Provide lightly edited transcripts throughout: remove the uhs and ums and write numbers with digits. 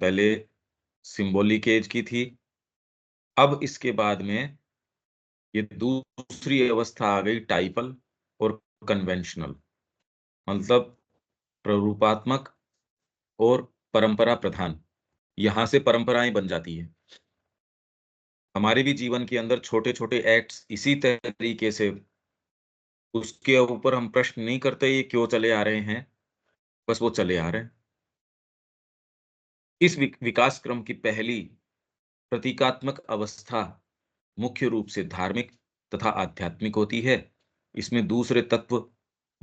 पहले symbolic as की थी, अब इसके बाद में ये दूसरी अवस्था आ गई टाइपल और कन्वेंशनल, मतलब प्ररूपात्मक और परंपरा प्रधान। यहां से परंपराएं बन जाती है। हमारे भी जीवन के अंदर छोटे-छोटे एक्ट्स इसी तरीके से, उसके ऊपर हम प्रश्न नहीं करते ये क्यों चले आ रहे हैं, बस वो चले आ रहे हैं। इस विकास क्रम की पहली प्रतीकात्मक अवस्था मुख्य रूप से धार्मिक तथा आध्यात्मिक होती है। इसमें दूसरे तत्व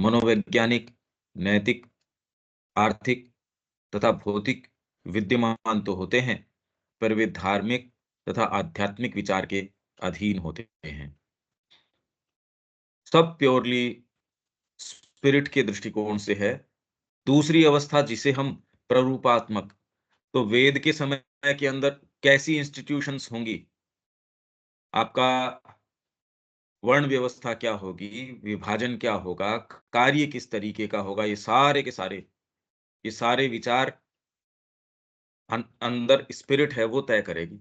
मनोवैज्ञानिक, नैतिक, आर्थिक तथा भौतिक विद्यमान तो होते हैं, पर वे धार्मिक तथा आध्यात्मिक विचार के अधीन होते हैं। सब प्योरली स्पिरिट के दृष्टिकोण से है। दूसरी अवस्था जिसे हम प्ररूपात्मक, तो वेद के समय के अंदर कैसी इंस्टीट्यूशंस होंगी, आपका वर्ण व्यवस्था क्या होगी, विभाजन क्या होगा, कार्य किस तरीके का होगा, ये सारे के सारे, ये सारे विचार अंदर स्पिरिट है वो तय करेगी।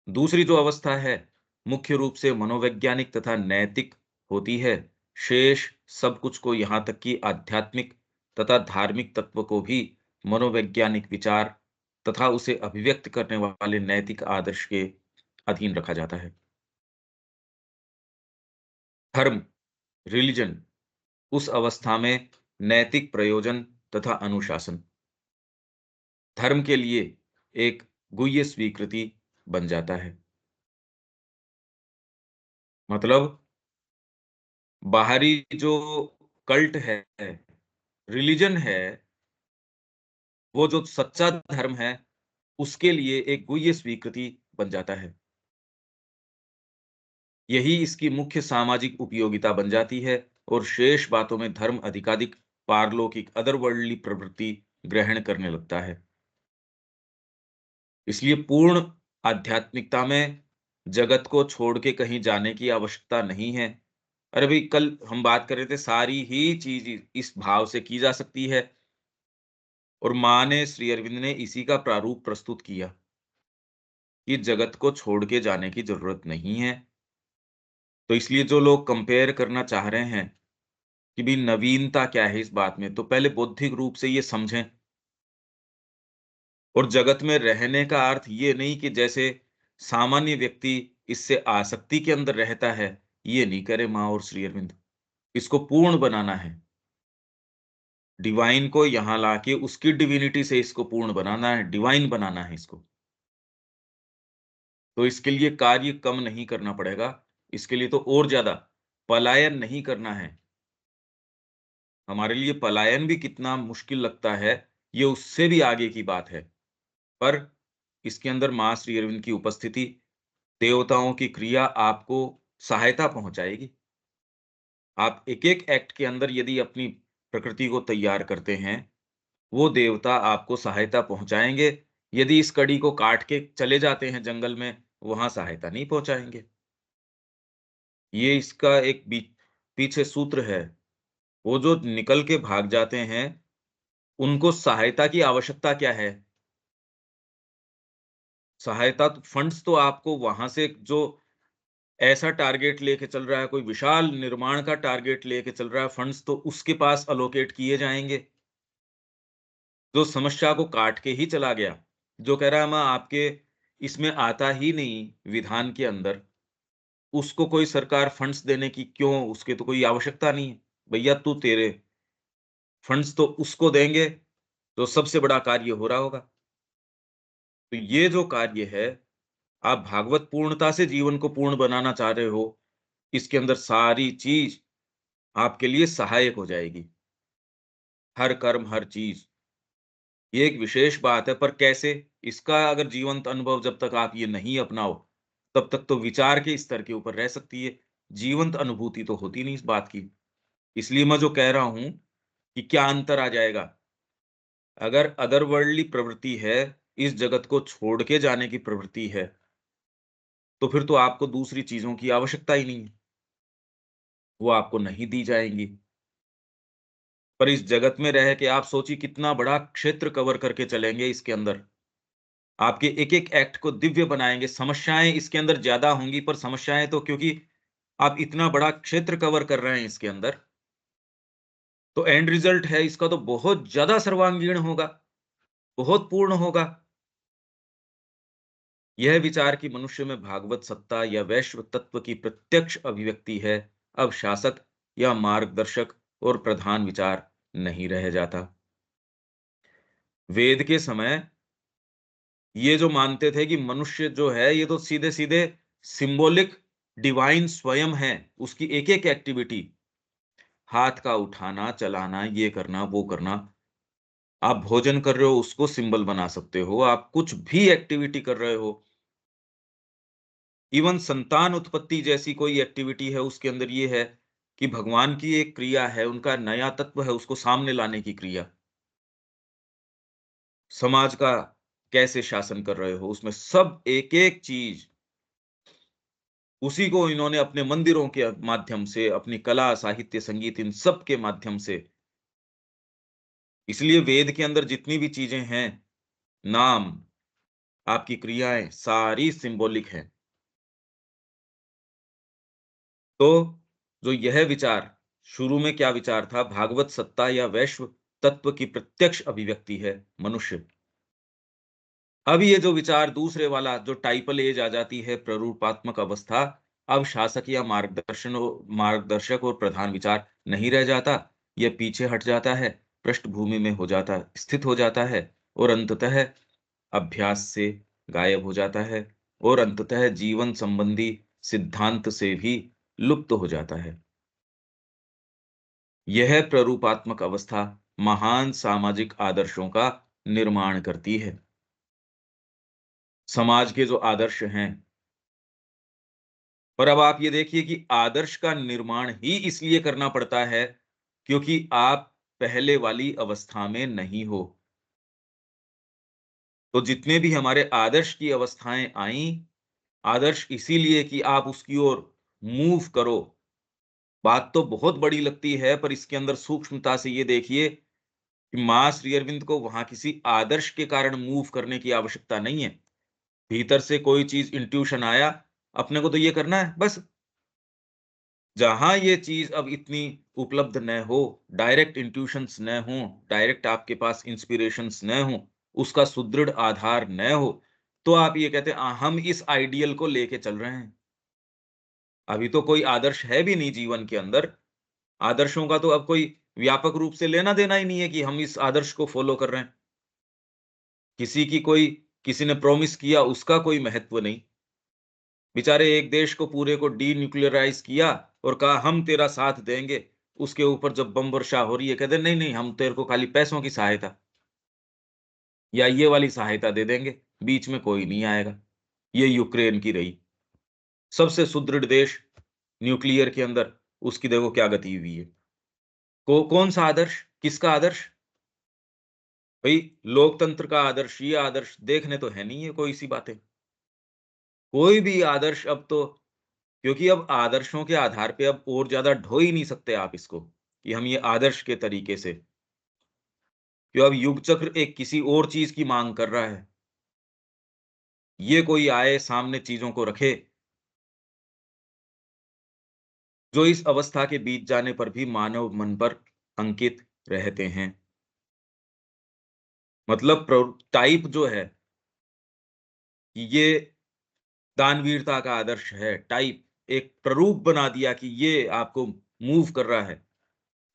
दूसरी जो अवस्था है मुख्य रूप से मनोवैज्ञानिक तथा नैतिक होती है। शेष सब कुछ को, यहाँ तक कि आध्यात्मिक तथा धार्मिक तत्व को भी मनोवैज्ञानिक विचार तथा उसे अभिव्यक्त करने वाले नैतिक आदर्श के अधीन रखा जाता है। धर्म, रिलीजन उस अवस्था में नैतिक प्रयोजन तथा अनुशासन, धर्म के लिए एक गुह्य स्वीकृति बन जाता है। मतलब बाहरी जो कल्ट है, रिलीजन है, वो जो सच्चा धर्म है, उसके लिए एक गुह्य स्वीकृति बन जाता है। यही इसकी मुख्य सामाजिक उपयोगिता बन जाती है और शेष बातों में धर्म अधिकाधिक पारलौकिक अदरवर्ल्डली प्रवृत्ति ग्रहण करने लगता है। इसलिए पूर्ण आध्यात्मिकता में जगत को छोड़ के कहीं जाने की आवश्यकता नहीं है। अरे भाई, कल हम बात कर रहे थे, सारी ही चीज इस भाव से की जा सकती है, और माँ ने, श्री अरविंद ने इसी का प्रारूप प्रस्तुत किया कि जगत को छोड़ के जाने की जरूरत नहीं है। तो इसलिए जो लोग कंपेयर करना चाह रहे हैं कि भी नवीनता क्या है इस बात में, तो पहले बौद्धिक रूप से ये समझें। और जगत में रहने का अर्थ ये नहीं कि जैसे सामान्य व्यक्ति इससे आसक्ति के अंदर रहता है, ये नहीं करे माँ और श्री अरविंद। इसको पूर्ण बनाना है। डिवाइन को यहाँ लाके उसकी डिविनिटी से इसको पूर्ण बनाना है, डिवाइन बनाना है इसको। तो इसके लिए कार्य कम नहीं करना पड़ेगा, इसके लिए तो और ज्यादा पलायन नहीं करना है। हमारे लिए पलायन भी कितना मुश्किल लगता है, ये उससे भी आगे की बात है। पर इसके अंदर माँ श्री अरविंद की उपस्थिति, देवताओं की क्रिया आपको सहायता पहुंचाएगी। आप एक-एक एक्ट के अंदर यदि अपनी प्रकृति को तैयार करते हैं, वो देवता आपको सहायता पहुंचाएंगे। यदि इस कड़ी को काट के चले जाते हैं जंगल में, वहां सहायता नहीं पहुंचाएंगे। ये इसका एक पीछे सूत्र है। वो जो निकल के भाग जाते हैं, उनको सहायता की आवश्यकता क्या है? सहायता तो, फंड्स तो आपको वहां से, जो ऐसा टारगेट लेके चल रहा है, कोई विशाल निर्माण का टारगेट लेके चल रहा है, फंड्स तो उसके पास अलोकेट किए जाएंगे। जो समस्या को काट के ही चला गया, जो कह रहा है मैं आपके इसमें आता ही नहीं विधान के अंदर, उसको कोई सरकार फंड्स देने की क्यों, उसके तो कोई आवश्यकता नहीं है। भैया तू, तेरे फंड्स तो उसको देंगे जो सबसे बड़ा कार्य हो रहा होगा। तो ये जो कार्य है, आप भागवत पूर्णता से जीवन को पूर्ण बनाना चाह रहे हो, इसके अंदर सारी चीज आपके लिए सहायक हो जाएगी। हर कर्म, हर चीज, ये एक विशेष बात है। पर कैसे? इसका अगर जीवंत अनुभव जब तक आप ये नहीं अपनाओ, तब तक तो विचार के स्तर के ऊपर रह सकती है, जीवंत अनुभूति तो होती नहीं इस बात की। इसलिए मैं जो कह रहा हूं कि क्या अंतर आ जाएगा, अगर अदरवर्ल्डली प्रवृत्ति है, इस जगत को छोड़ के जाने की प्रवृत्ति है, तो फिर तो आपको दूसरी चीजों की आवश्यकता ही नहीं है, वो आपको नहीं दी जाएंगी। पर इस जगत में रह के आप सोचिए कितना बड़ा क्षेत्र कवर करके चलेंगे इसके अंदर। आपके एक-एक एक्ट को दिव्य बनाएँगे, समस्याएँ इसके अंदर ज़्यादा होंगी, पर समस्याएँ तो क्योंकि आप इतना बड़ा क्षेत्र कवर कर रहे हैं इसके अंदर, तो एंड रिज़ल्ट है इसका तो बहुत ज़्यादा सर्वांगीण होगा, बहुत पूर्ण होगा। यह विचार कि मनुष्य में भागवत सत्ता या वैश्व तत्व की प्रत्यक्ष अभिव्यक्ति है, अब शासक या मार्गदर्शक और प्रधान विचार नहीं रह जाता। वेद के समय ये जो मानते थे कि मनुष्य जो है ये तो सीधे-सीधे सिंबॉलिक डिवाइन स्वयं है, उसकी एक-एक एक्टिविटी, हाथ का उठाना, चलाना, ये करना, वो करना। आप भोजन कर रहे हो उसको सिंबल बना सकते हो, आप कुछ भी एक्टिविटी कर रहे हो, इवन संतान उत्पत्ति जैसी कोई एक्टिविटी है उसके अंदर ये है कि भगवान की एक क्रिया है, उनका नया तत्व है उसको सामने लाने की क्रिया। समाज का कैसे शासन कर रहे हो, उसमें सब एक-एक चीज़ उसी को इन्होंने अपने मंदिरों के माध्यम से, अपनी कला, साहित्य, संगीत इन सब के माध्यम से, इसलिए वेद के अंदर जितनी भी चीज़ें हैं, नाम, आपकी क्रियाएँ, सारी सिंबॉलिक हैं। तो जो यह विचार, शुरू में क्या विचार था, भागवत सत्ता या वैश्व तत्व की प्रत्यक्ष अभिव्यक्ति है मनुष्य। अब ये जो विचार दूसरे वाला जो टाइपल एज आ जाती है, प्ररूपात्मक अवस्था, अब शासक या मार्गदर्शक और प्रधान विचार नहीं रह जाता, ये पीछे हट जाता है, पृष्ठभूमि में हो जाता स्थित हो जाता है और अंततः अभ्यास से गायब हो जाता है और अंततः जीवन संबंधी सिद्धांत से भी लुप्त हो जाता है। यह प्ररूपात्मक अवस्था महान सामाजिक आदर्शों का निर्माण करती है। समाज के जो आदर्श हैं, पर अब आप ये देखिए कि आदर्श का निर्माण ही इसलिए करना पड़ता है, क्योंकि आप पहले वाली अवस्था में नहीं हो। तो जितने भी हमारे आदर्श की अवस्थाएँ आईं, आदर्श इसीलिए कि आप उसकी ओर मूव करो। बात तो बहुत बड़ी लगती है, पर इसके अंदर सूक्ष्मता से ये देखिए कि माँ श्री अरविंद को वहाँ किसी आदर्श के कारण मूव करने की आवश्यकता नहीं है। भीतर से कोई चीज़ इंट्यूशन आया, अपने को तो ये करना है, बस। जहाँ ये चीज़ अब इतनी उपलब्ध न हो, डायरेक्ट इंट्यूशंस न हों, डायरेक्ट आपके पास इंस्पिरेशंस न हों, उसका सुदृढ़ आधार न हो, तो आप ये कहते हैं हम इस आइडियल को लेके चल रहे हैं। अभी तो कोई आदर्श है भी नहीं जीवन के अंदर। आदर्शों का तो अब कोई व्यापक रूप से लेना-देना ही नहीं है कि हम इस आदर्श को फ़ॉलो कर रहे हैं। किसी ने प्रॉमिस किया, उसका कोई महत्व नहीं। बेचारे एक देश को पूरे को डीन्यूक्लियराइज़ किया और कहा हम तेरा साथ देंगे। उसके ऊपर जब बम वर्षा हो रही है, कहते नहीं, नहीं हम तेरे को खाली पैसों की सहायता या ये वाली सहायता दे देंगे, बीच में कोई नहीं आएगा। ये यूक्रेन की रही। सबसे सुदृढ़ देश न्यूक्लियर के अंदर, उसकी देखो क्या गति हुई है। कौन-सा आदर्श? किसका आदर्श? भई लोकतंत्र का आदर्श, ये आदर्श देखने तो है नहीं है कोई सी बातें। कोई भी आदर्श अब तो, क्योंकि अब आदर्शों के आधार पे अब और ज़्यादा ढो ही नहीं सकते आप इसको, कि हम ये आदर्श के तरीके से, क्यों अब युग चक्र एक किसी और चीज़ की माँग कर रहा है। ये कोई आए सामने चीज़ों को रखे, जो इस अवस्था के बीत जाने पर भी मानव मन पर अंकित रहते हैं। मतलब टाइप जो है, ये दानवीरता का आदर्श है, टाइप एक प्रारूप बना दिया कि ये आपको मूव कर रहा है।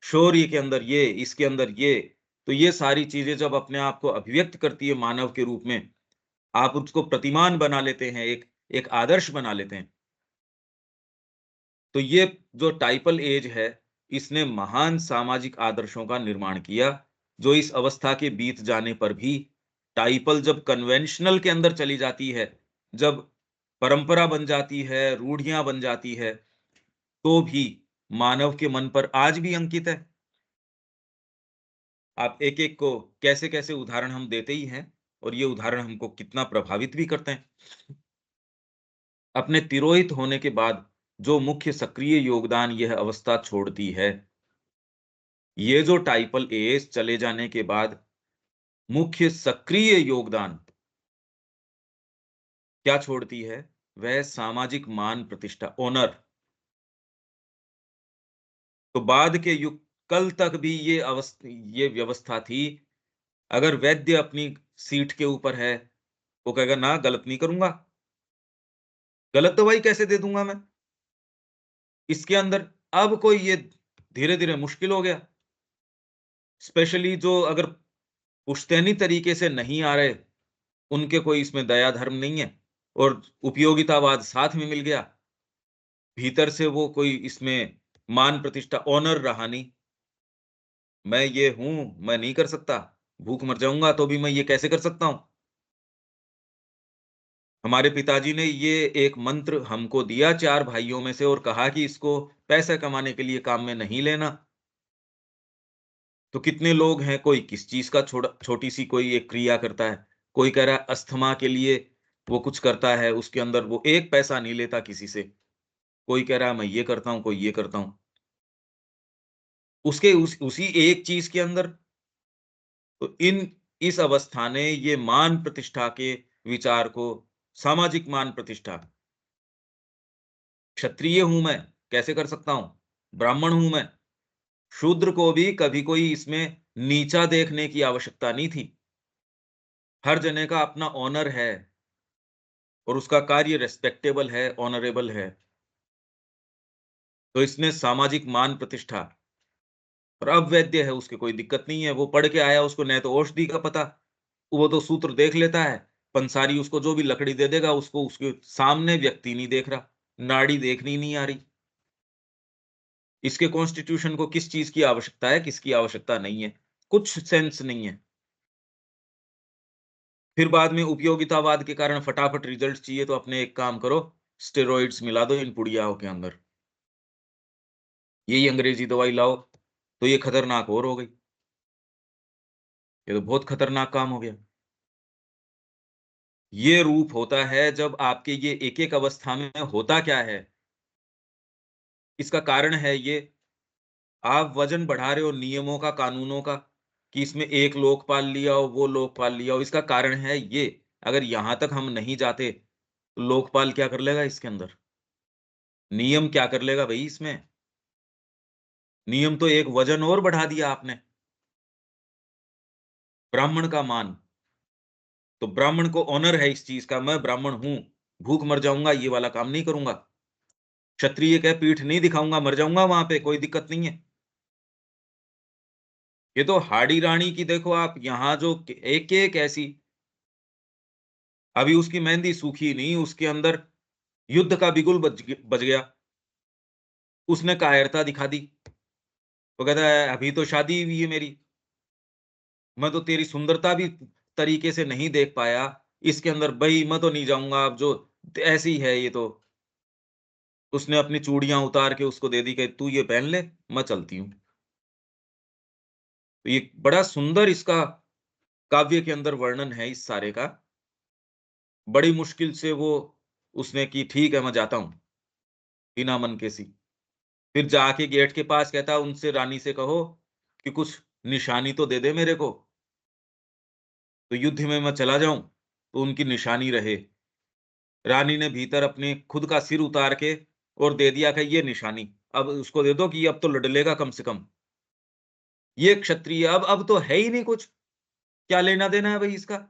शौर्य के अंदर ये, इसके अंदर ये, तो ये सारी चीज़ें जब अपने आप को अभिव्यक्त करती है मानव के रूप में, आप उसको प्रतिमान बना लेते हैं, एक एक आदर्श बना लेते हैं। तो ये जो टाइपल एज है, इसने महान सामाजिक आदर्शों का निर्माण किया, जो इस अवस्था के बीत जाने पर भी टाइपल जब कन्वेंशनल के अंदर चली जाती है, जब परंपरा बन जाती है, रूढ़ियाँ बन जाती है, तो भी मानव के मन पर आज भी अंकित है। आप एक-एक को कैसे-कैसे उदाहरण हम देते ही हैं और ये उदाहरण हमको कितना प्रभावित भी करते हैं। अपने तिरोहित होने के बाद जो मुख्य सक्रिय योगदान यह अवस्था छोड़ती है, ये जो टाइपल एस चले जाने के बाद मुख्य सक्रिय योगदान क्या छोड़ती है? वह सामाजिक मान प्रतिष्ठा, ऑनर। तो बाद के युग कल तक भी ये व्यवस्था थी, अगर वैद्य अपनी सीट के ऊपर है, वो कहेगा ना गलत नहीं करूँगा, गलत दवाई कैसे दे दूँगा मैं? इसके अंदर अब कोई ये धीरे-धीरे मुश्किल हो गया। स्पेशली जो अगर पुश्तैनी तरीके से नहीं आ रहे, उनके कोई इसमें दया धर्म नहीं है और उपयोगितावाद साथ में मिल गया। भीतर से वो कोई इसमें मान प्रतिष्ठा ऑनर रहा नहीं। मैं ये हूँ, मैं नहीं कर सकता। भूख मर जाऊँगा तो भी मैं ये कैसे कर सकता हूँ? हमारे पिताजी ने ये एक मंत्र हमको दिया 4 भाइयों में से और कहा कि इसको पैसा कमाने के लिए काम में नहीं लेना। तो कितने लोग हैं, कोई किस चीज़ का छोटी-सी कोई एक क्रिया करता है। कोई कह रहा है अस्थमा के लिए वो कुछ करता है, उसके अंदर वो 1 पैसा नहीं लेता किसी से। कोई कह रहा है मैं ये करता हूँ, कोई ये करता हूँ। उसके उसी एक चीज़ के अंदर तो इस अवस्था ने ये मान प्रतिष्ठा के विचार को सामाजिक मान प्रतिष्ठा, क्षत्रिय हूँ मैं, कैसे कर सकता हूँ? ब्राह्मण हूँ मैं, शूद्र को भी कभी कोई इसमें नीचा देखने की आवश्यकता नहीं थी। हर जने का अपना ऑनर है और उसका कार्य रिस्पेक्टेबल है, ऑनरेबल है। तो इसने सामाजिक मान प्रतिष्ठा और अब वैद्य है, उसकी कोई दिक्कत नहीं है। वो पढ़ के आया, उसको न तो औषधि का पता, वो तो सूत्र देख लेता है। पंसारी उसको जो भी लकड़ी दे देगा, उसको उसके सामने व्यक्ति नहीं देख रहा, नाड़ी देखनी नहीं आ रही। इसके कॉन्स्टिट्यूशन को किस चीज़ की आवश्यकता है, किसकी आवश्यकता नहीं है, कुछ सेंस नहीं है। फिर बाद में उपयोगितावाद के कारण फटाफट रिजल्ट चाहिए तो अपने एक काम करो, स्टेरॉइड्स मिला दो इन पुड़ियाओं के अंदर। यही अंग्रेजी दवाई लाओ, तो ये खतरनाक और हो गई। ये तो बहुत खतरनाक काम हो गया। ये रूप होता है जब आपके ये एक-एक अवस्था में होता क्या है? इसका कारण है ये, आप वज़न बढ़ा रहे हो नियमों का, कानूनों का, कि इसमें एक लोकपाल लिया हो, वो लोकपाल लिया हो। इसका कारण है ये, अगर यहाँ तक हम नहीं जाते, तो लोकपाल क्या कर लेगा इसके अंदर? नियम क्या कर लेगा भई इसमें? नियम तो एक वज़न और बढ़ा दिया आपने, ब्राह्मण का मान। तो ब्राह्मण को ऑनर है इस चीज़ का, मैं ब्राह्मण हूँ, भूख मर जाऊँगा, ये वाला काम नहीं करूँगा। क्षत्रिय क्या पीठ नहीं दिखाऊँगा, मर जाऊँगा वहाँ पे, कोई दिक्कत नहीं है। ये तो हाड़ी रानी की देखो आप यहाँ जो एक-एक ऐसी, अभी उसकी मेहंदी सूखी नहीं, उसके अंदर युद्ध का बिगुल बज गया। उसने कायरता दिखा दी। वो कहता है अभी तो शादी हुई है मेरी, मैं तो तेरी सुंदरता भी तरीके से नहीं देख पाया। इसके अंदर भई मैं तो नहीं जाऊँगा, अब जो ऐसी है ये तो। उसने अपनी चूड़ियाँ उतार के उसको दे दी कि तू ये पहन ले, मैं चलती हूँ। तो ये बड़ा सुंदर इसका काव्य के अंदर वर्णन है इस सारे का। बड़ी मुश्किल से वो उसने की ठीक है मैं जाता हूँ, बिना मन के सी। फिर जाके गेट के पास कहता उनसे रानी से कहो कि कुछ निशानी तो दे दे मेरे को, तो युद्ध में मैं चला जाऊँ, तो उनकी निशानी रहे। रानी ने भीतर अपने खुद का सिर उतार के और दे दिया कि ये निशानी, अब उसको दे दो कि अब तो लड़ लेगा कम से कम। ये क्षत्रिय अब तो है ही नहीं कुछ, क्या लेना-देना है भई इसका?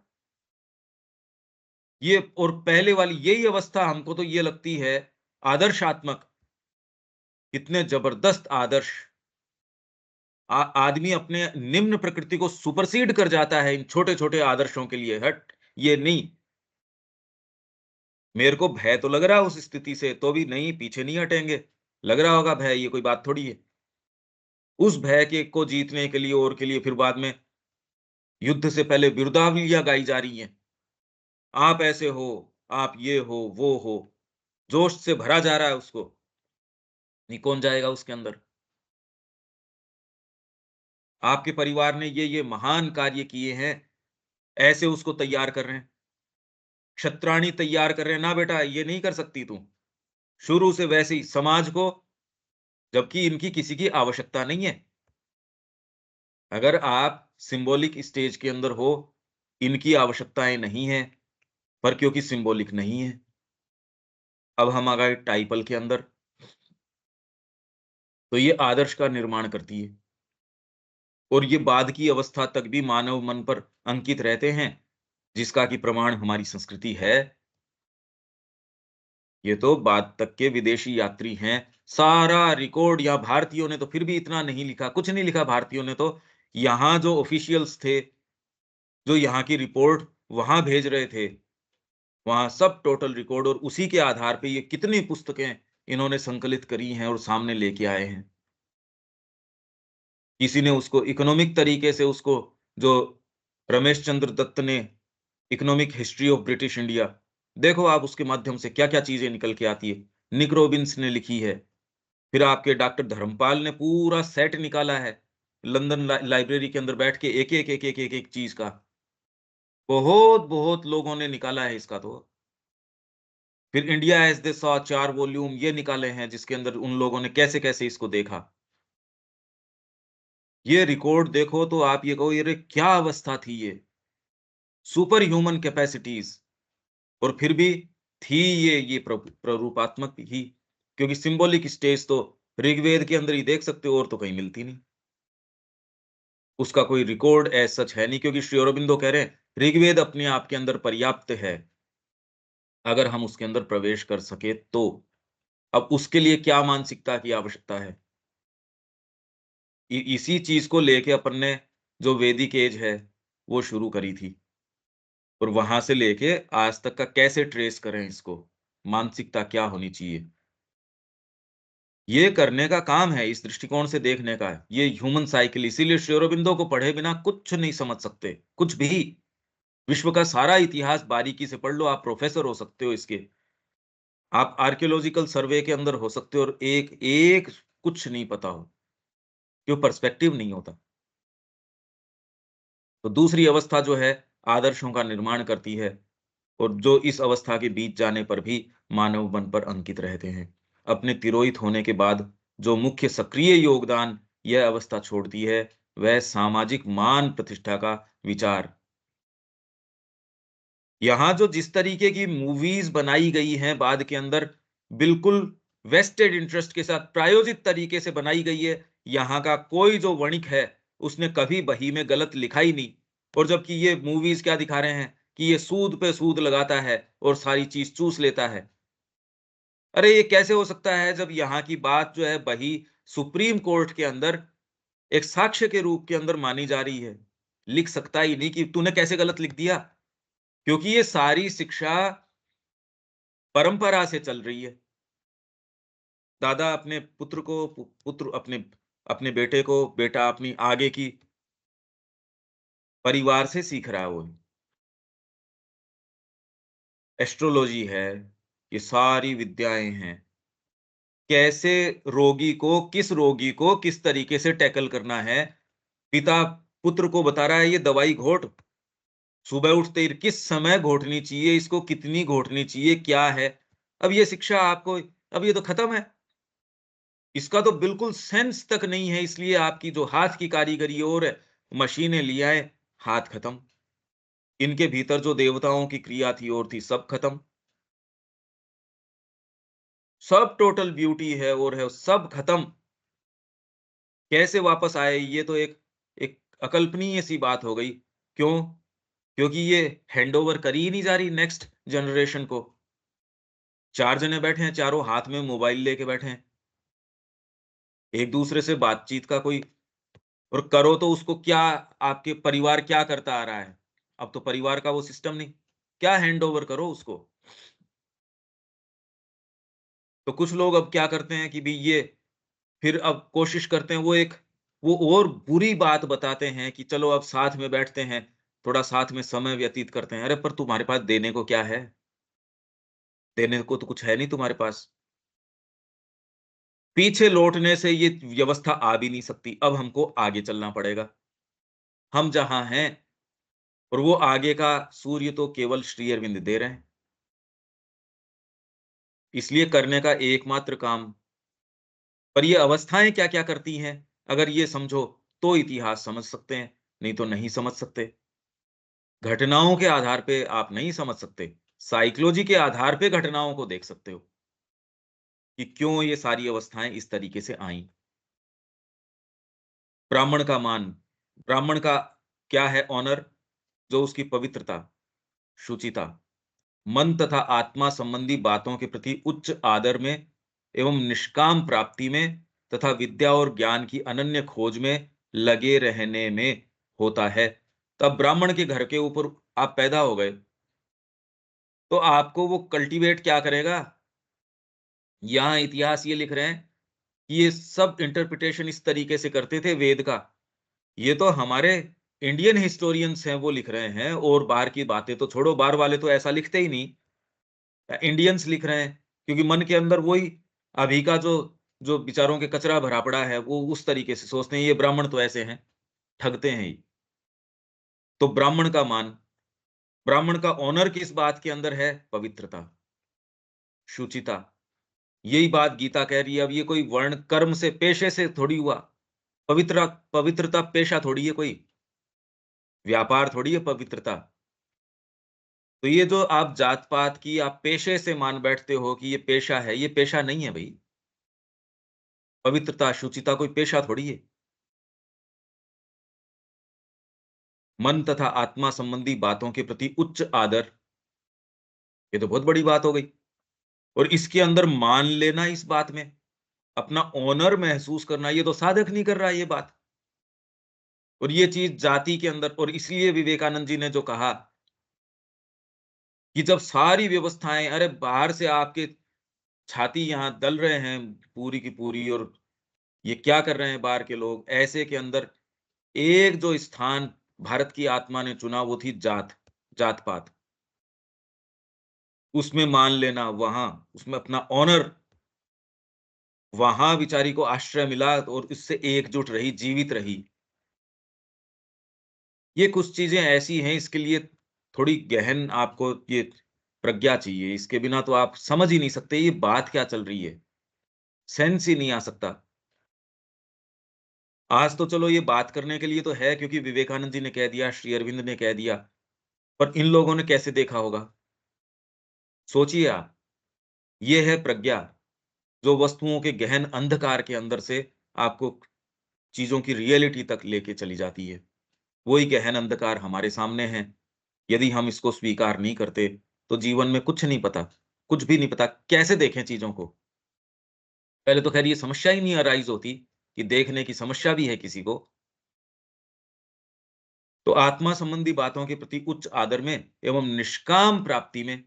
ये और पहले वाली यही अवस्था हमको तो ये लगती है आदर्शात्मक, कितने जबरदस्त आदर्श। आदमी अपने निम्न प्रकृति को सुपरसीड कर जाता है इन छोटे-छोटे आदर्शों के लिए, हट, ये नहीं। मेरे को भय तो लग रहा है उस स्थिति से, तो भी नहीं, पीछे नहीं हटेंगे। लग रहा होगा भय, ये कोई बात थोड़ी है। उस भय के को जीतने के लिए और के लिए फिर बाद में युद्ध से पहले बिरुदावलियाँ गाई जा रही हैं। आप ऐसे हो, आप ये हो, वो हो। जोश से भरा जा रहा है उसको। नहीं कौन जाएगा उसके अंदर? आपके परिवार ने ये महान कार्य किए हैं, ऐसे उसको तैयार कर रहे हैं। क्षत्राणी तैयार कर रहे हैं, ना बेटा ये नहीं कर सकती तू। शुरू से वैसे ही समाज को, जबकि इनकी किसी की आवश्यकता नहीं है। अगर आप सिंबॉलिक स्टेज के अंदर हो, इनकी आवश्यकताएँ नहीं हैं, पर क्योंकि सिंबॉलिक नहीं है। अब हम आ गए टाइपल के अंदर, तो ये आदर्श का निर्माण करती है और ये बाद की अवस्था तक भी मानव मन पर अंकित रहते हैं, जिसका कि प्रमाण हमारी संस्कृति है। ये तो बाद तक के विदेशी यात्री हैं, सारा रिकॉर्ड यहाँ भारतीयों ने तो फिर भी इतना नहीं लिखा, कुछ नहीं लिखा भारतीयों ने तो। यहाँ जो ऑफिशियल्स थे, जो यहाँ की रिपोर्ट वहाँ भेज रहे थे, वहाँ सब टोटल रिकॉर्ड और उसी के आधार पे ये कितनी पुस्तकें इन्होंने संकलित करी हैं और सामने लेके आए हैं। किसी ने उसको इकोनॉमिक तरीके से उसको जो रमेश चंद्र दत्त ने economic history of British India, देखो आप उसके माध्यम से क्या-क्या चीज़ें निकल के आती है। निक रॉबिन्स ने लिखी है, फिर आपके डॉक्टर धर्मपाल ने पूरा सेट निकाला है, लंदन लाइब्रेरी के अंदर बैठ के एक-एक, एक-एक, एक-एक चीज़ का। बहुत-बहुत लोगों ने निकाला है इसका तो। फिर India as they saw 4 volume ये निकाले हैं जिसके अंदर उन लोगों ने कैसे-कैसे इसको देखा। ये रिकॉर्ड देखो तो आप ये कहो अरे क्या अवस्था थी ये, सुपर ह्यूमन कैपेसिटीज़। और फिर भी थी ये प्ररूपात्मक ही, क्योंकि सिंबॉलिक स्टेज तो ऋग्वेद के अंदर ही देख सकते हो और तो कहीं मिलती नहीं। उसका कोई रिकॉर्ड एज़ सच है नहीं, क्योंकि श्री अरबिंदो कह रहे हैं ऋग्वेद अपने आप के अंदर पर्याप्त है, अगर हम उसके अंदर प्रवेश कर सके तो। अब उसके लिए क्या मानसिकता की आवश्यकता है? इसी चीज़ को लेके अपन ने जो वैदिक एज है, वो शुरू करी थी और वहाँ से लेके आज तक का कैसे ट्रेस करें इसको, मानसिकता क्या होनी चाहिए? ये करने का काम है, इस दृष्टिकोण से देखने का है। ये ह्यूमन साइकिल, इसीलिए श्री अरबिंदो को पढ़े बिना कुछ नहीं समझ सकते, कुछ भी। विश्व का सारा इतिहास बारीकी से पढ़ लो, आप प्रोफेसर हो सकते हो इसके। आप आर्कियोलॉजिकल सर्वे के अंदर हो सकते हो और एक कुछ नहीं पता हो, क्यों पर्सपेक्टिव नहीं होता। तो दूसरी अवस्था जो है, आदर्शों का निर्माण करती है और जो इस अवस्था के बीत जाने पर भी मानव मन पर अंकित रहते हैं। अपने तिरोहित होने के बाद जो मुख्य सक्रिय योगदान यह अवस्था छोड़ती है, वह सामाजिक मान प्रतिष्ठा का विचार। यहाँ जो जिस तरीके की मूवीज़ बनाई गई हैं बाद के अंदर, बिल्कुल वेस्टेड इंटरेस्ट के साथ प्रायोजित तरीके से बनाई गई है। यहाँ का कोई जो वणिक है, उसने कभी बही में गलत लिखा ही नहीं। और जबकि ये मूवीज़ क्या दिखा रहे हैं कि ये सूद पे सूद लगाता है और सारी चीज़ चूस लेता है। अरे! ये कैसे हो सकता है जब यहाँ की बात जो है बही सुप्रीम कोर्ट के अंदर एक साक्ष्य के रूप के अंदर मानी जा रही है। लिख सकता ही नहीं कि तूने कैसे गलत लिख दिया? क्योंकि ये सारी शिक्षा परंपरा से चल रही है। दादा अपने पुत्र को पुत्र अपने अपने बेटे को, बेटा अपनी आगे की परिवार से सीख रहा है वो। एस्ट्रोलॉजी है, ये सारी विद्याएँ हैं। कैसे किस रोगी को किस तरीके से टैकल करना है, पिता पुत्र को बता रहा है ये दवाई घोट, सुबह उठते ही किस समय घोटनी चाहिए, इसको कितनी घोटनी चाहिए, क्या है? अब ये शिक्षा आपको अब ये तो खत्म है। इसका तो बिल्कुल सेंस तक नहीं है, इसलिए आपकी जो हाथ की कारीगरी और मशीनें ले आए, हाथ खत्म। इनके भीतर जो देवताओं की क्रिया थी और थी, सब खत्म। सब टोटल ब्यूटी है और है, सब खत्म। कैसे वापस आए, ये तो एक एक अकल्पनीय सी बात हो गई। क्यों? क्योंकि ये हैंडओवर करी ही नहीं जा रही नेक्स्ट जनरेशन को। 4 जने बैठे हैं, चारों हाथ में मोबाइल लेके बैठे हैं। एक-दूसरे से बातचीत का कोई और करो तो उसको क्या, आपके परिवार क्या करता आ रहा है? अब तो परिवार का वो सिस्टम नहीं। क्या हैंडओवर करो उसको? तो कुछ लोग अब क्या करते हैं कि भई ये फिर अब कोशिश करते हैं वो और बुरी बात बताते हैं कि चलो अब साथ में बैठते हैं, थोड़ा साथ में समय व्यतीत करते हैं। अरे! पर तुम्हारे पास देने को क्या है? देने को तो कुछ है नहीं तुम्हारे पास। पीछे लौटने से ये व्यवस्था आ भी नहीं सकती। अब हमको आगे चलना पड़ेगा। हम जहाँ हैं और वो आगे का सूर्य तो केवल श्री अरविंद दे रहे हैं। इसलिए करने का एकमात्र काम, पर ये अवस्थाएँ क्या-क्या करती हैं? अगर ये समझो तो इतिहास समझ सकते हैं, नहीं तो नहीं समझ सकते। घटनाओं के आधार पे आप नहीं समझ सकते, साइकोलॉजी के आधार पे घटनाओं को देख सकते हो कि क्यों ये सारी अवस्थाएं इस तरीके से आईं। ब्राह्मण का मान, ब्राह्मण का क्या है ऑनर? जो उसकी पवित्रता, शुचिता, मन तथा आत्मा संबंधी बातों के प्रति उच्च आदर में एवं निष्काम प्राप्ति में तथा विद्या और ज्ञान की अनन्य खोज में लगे रहने में होता है। तब ब्राह्मण के घर के ऊपर आप पैदा हो गए, तो आपको वो कल्टीवेट क्या करेगा? यहाँ इतिहास ये लिख रहे हैं कि ये सब इंटरप्रिटेशन इस तरीके से करते थे वेद का। ये तो हमारे इंडियन हिस्टोरियंस हैं वो लिख रहे हैं, और बाहर की बातें तो छोड़ो, बाहर वाले तो ऐसा लिखते ही नहीं। इंडियंस लिख रहे हैं, क्योंकि मन के अंदर वही अभी का जो जो विचारों के कचरा भरा पड़ा है, वो उस तरीके से सोचते हैं, ये ब्राह्मण तो ऐसे हैं, ठगते हैं ये। तो ब्राह्मण का मान, ब्राह्मण का ऑनर किस बात के अंदर है? पवित्रता, शुचिता। यही बात गीता कह रही है। अब ये कोई वर्ण कर्म से, पेशे से थोड़ी हुआ। पवित्रता पेशा थोड़ी है कोई, व्यापार थोड़ी है पवित्रता। तो ये जो आप जात पात की आप पेशे से मान बैठते हो कि ये पेशा है, ये पेशा नहीं है भाई। पवित्रता, शुचिता कोई पेशा थोड़ी है। मन तथा आत्मा संबंधी बातों के प्रति उच्च आदर, ये तो बहुत बड़ी बात हो गई। और इसके अंदर मान लेना, इस बात में अपना ऑनर महसूस करना, ये तो साधक नहीं कर रहा है ये बात। और ये चीज जाति के अंदर, और इसलिए विवेकानंद जी ने जो कहा कि जब सारी व्यवस्थाएं, अरे बाहर से आपके छाती यहाँ दल रहे हैं पूरी की पूरी, और ये क्या कर रहे हैं बाहर के लोग, ऐसे के अंदर एक जो स्थान भारत की आत्मा ने चुना, वो थी जात, जात पात। उसमें मान लेना, वहां उसमें अपना ऑनर, वहां बेचारी को आश्रय मिला और इससे एकजुट रही, जीवित रही। ये कुछ चीजें ऐसी हैं, इसके लिए थोड़ी गहन आपको ये प्रज्ञा चाहिए। इसके बिना तो आप समझ ही नहीं सकते ये बात क्या चल रही है, सेंस ही नहीं आ सकता। आज तो चलो ये बात करने के लिए तो है, क्योंकि विवेकानंद जी ने कह दिया, श्री अरविंद ने कह दिया, पर इन लोगों ने कैसे देखा होगा? सोचिए आप। ये है प्रज्ञा, जो वस्तुओं के गहन अंधकार के अंदर से आपको चीजों की रियलिटी तक लेके चली जाती है। वही गहन अंधकार हमारे सामने है। यदि हम इसको स्वीकार नहीं करते, तो जीवन में कुछ नहीं पता, कुछ भी नहीं पता, कैसे देखें चीजों को। पहले तो खैर ये समस्या ही नहीं अराइज होती कि देखने की समस्या भी है किसी को। तो आत्मा संबंधी बातों के प्रति उच्च आदर में एवं निष्काम प्राप्ति में,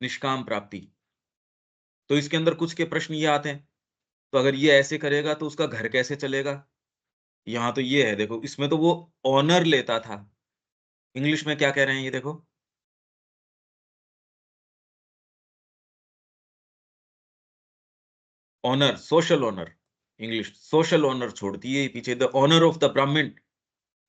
निष्काम प्राप्ति, तो इसके अंदर कुछ के प्रश्न ये आते हैं, तो अगर ये ऐसे करेगा तो उसका घर कैसे चलेगा? यहाँ तो ये है, देखो इसमें तो वो ऑनर लेता था। इंग्लिश में क्या कह रहे हैं ये देखो, honour, social honour. English social honour छोड़ती है पीछे, the honour of the Brahmin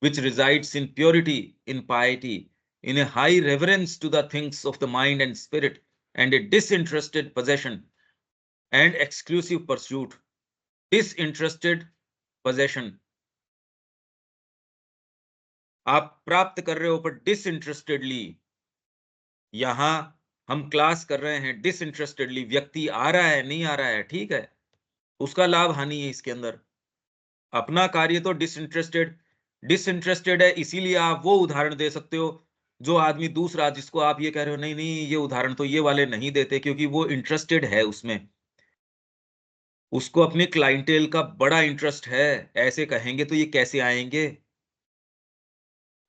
which resides in purity, in piety, in a high reverence to the things of the mind and spirit, and a disinterested possession and exclusive pursuit. Disinterested possession, आप प्राप्त कर रहे हो पर डिसइंटरेस्टेडली। यहां हम class कर रहे हैं डिसइंटरेस्टेडली, व्यक्ति आ रहा है नहीं आ रहा है, ठीक है, उसका लाभ हानि है इसके अंदर। अपना कार्य तो डिसइंटरेस्टेड, डिसइंटरेस्टेड है, इसीलिए आप वो उदाहरण दे सकते हो। जो आदमी दूसरा, जिसको आप ये कह रहे हो नहीं नहीं ये उदाहरण तो ये वाले नहीं देते, क्योंकि वो इंटरेस्टेड है उसमें, उसको अपने क्लाइंटेल का बड़ा इंटरेस्ट है। ऐसे कहेंगे तो ये कैसे आएंगे?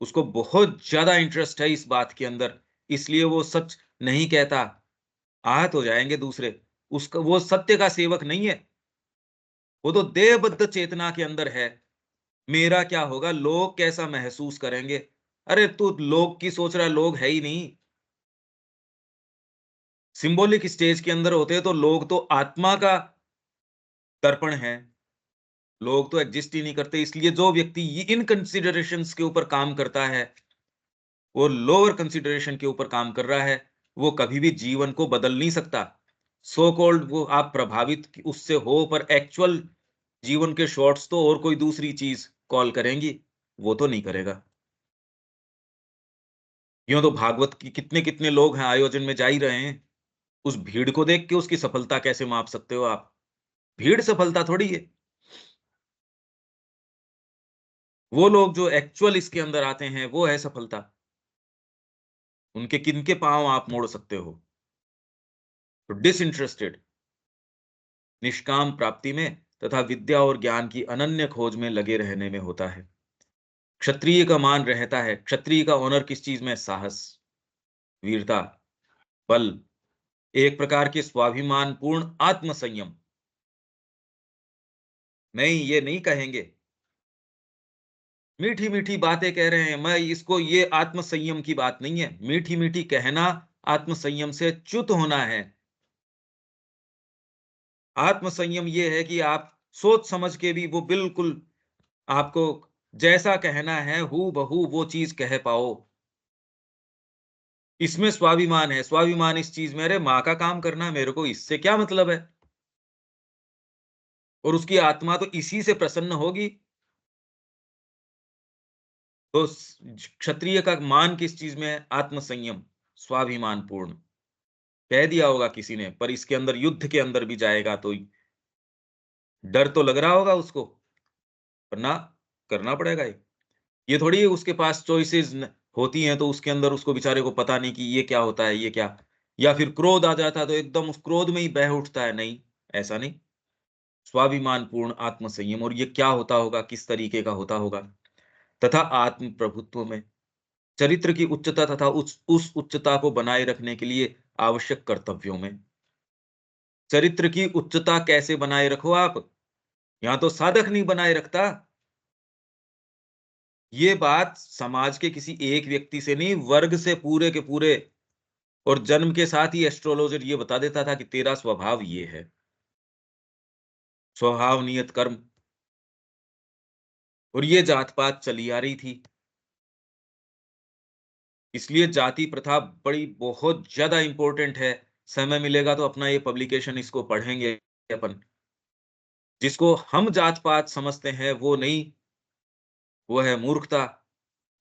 उसको बहुत ज्यादा इंटरेस्ट है इस बात के अंदर, इसलिए वो सच नहीं कहता। आहत हो जाएंगे दूसरे। उसका वो सत्य का सेवक नहीं है, वो तो देहबद्ध चेतना के अंदर है। मेरा क्या होगा, लोग कैसा महसूस करेंगे? अरे तू लोग की सोच रहा है, लोग है ही नहीं। सिंबॉलिक स्टेज के अंदर होते तो लोग तो आत्मा का दर्पण है, लोग तो एग्जिस्ट ही नहीं करते। इसलिए जो व्यक्ति इन कंसिडरेशंस के ऊपर काम करता है, वो लोअर कंसिडरेशन के ऊपर काम कर रहा है, वो कभी भी जीवन को बदल नहीं सकता। सो कॉल्ड वो आप प्रभावित उससे हो, पर एक्चुअल जीवन के शॉर्ट्स तो और कोई दूसरी चीज कॉल करेंगी, वो तो नहीं करेगा। यूँ तो भागवत की कितने-कितने लोग हैं आयोजन में जा ही रहे हैं। उस भीड़ को देख के उसकी सफलता कैसे माप सकते हो आप? भीड़ सफलता थोड़ी है। वो लोग जो एक्चुअल इसके अंदर आते हैं, वो है सफलता। उनके किनके पाँव आप मोड़ सकते हो? तो डिसइंटरेस्टेड, निष्काम प्राप्ति में तथा विद्या और ज्ञान की अनन्य खोज में लगे रहने में होता है। क्षत्रिय का मान रहता है, क्षत्रिय का ऑनर किस चीज में? साहस, वीरता, बल, एक प्रकार के स्वाभिमानपूर्ण आत्मसंयम। नहीं, ये नहीं कहेंगे। मीठी-मीठी बातें कह रहे हैं, मैं इसको ये आत्मसंयम की बात नहीं है। मीठी-मीठी कहना आत्मसंयम से च्युत होना है। आत्मसंयम ये है कि आप सोच समझ के भी वो बिल्कुल आपको जैसा कहना है हूबहू वो चीज़ कह पाओ। इसमें स्वाभिमान है, स्वाभिमान इस चीज़ में, अरे माँ का काम करना है मेरे को, इससे क्या मतलब है? और उसकी आत्मा तो इसी से प्रसन्न होगी। तो क्षत्रिय का मान किस चीज़ में है? आत्मसंयम, स्वाभिमान पूर्ण। कह दिया होगा किसी ने, पर इसके अंदर युद्ध के अंदर भी जाएगा तो डर तो लग रहा होगा उसको, पर ना, करना पड़ेगा ये। ये थोड़ी है उसके पास चॉइसेस न होती हैं तो उसके अंदर उसको बेचारे को पता नहीं कि ये क्या होता है, ये क्या? या फिर क्रोध आ जाता है तो एकदम उस क्रोध में ही बह उठता है, नहीं, ऐसा नहीं। स्वाभिमान पूर्ण आत्मसंयम, और ये क्या होता होगा, किस तरीके का होता होगा? तथा आत्म प्रभुत्व में, चरित्र की उच्चता तथा उस उच्चता को बनाए रखने के लिए आवश्यक कर्तव्यों में। चरित्र की उच्चता कैसे बनाए रखो आप? यहाँ तो साधक नहीं बनाए रखता। ये बात समाज के किसी एक व्यक्ति से नहीं, वर्ग से पूरे के पूरे, और जन्म के साथ ही एस्ट्रोलॉजर ये बता देता था कि तेरा स्वभाव ये है। स्वभाव, नियत, कर्म, और ये जात-पात चली आ रही थी। इसलिए जाति प्रथा बड़ी बहुत ज़्यादा इम्पोर्टेंट है। समय मिलेगा तो अपना ये पब्लिकेशन इसको पढ़ेंगे अपन। जिसको हम जात-पात समझते हैं वो नहीं, वो है मूर्खता।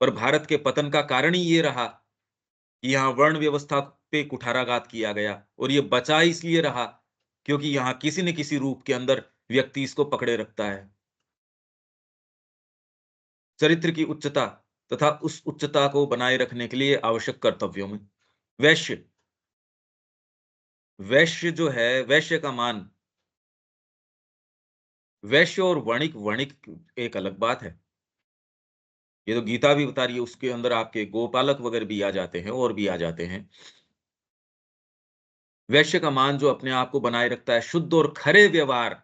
पर भारत के पतन का कारण ही ये रहा कि यहाँ वर्ण व्यवस्था पे कुठाराघात किया गया, और ये बचा इसलिए रहा क्योंकि यहाँ किसी न किसी रूप के अंदर व्यक्ति इसको पकड़े रखता है। चरित्र की उच्चता तथा उस उच्चता को बनाए रखने के लिए आवश्यक कर्तव्यों में। वैश्य, वैश्य जो है, वैश्य का मान, वैश्य और वणिक, वणिक एक अलग बात है। ये तो गीता भी बता रही है, उसके अंदर आपके गोपालक वगैरह भी आ जाते हैं और भी आ जाते हैं। वैश्य का मान जो अपने आप को बनाए रखता है, शुद्ध और खरे व्यवहार,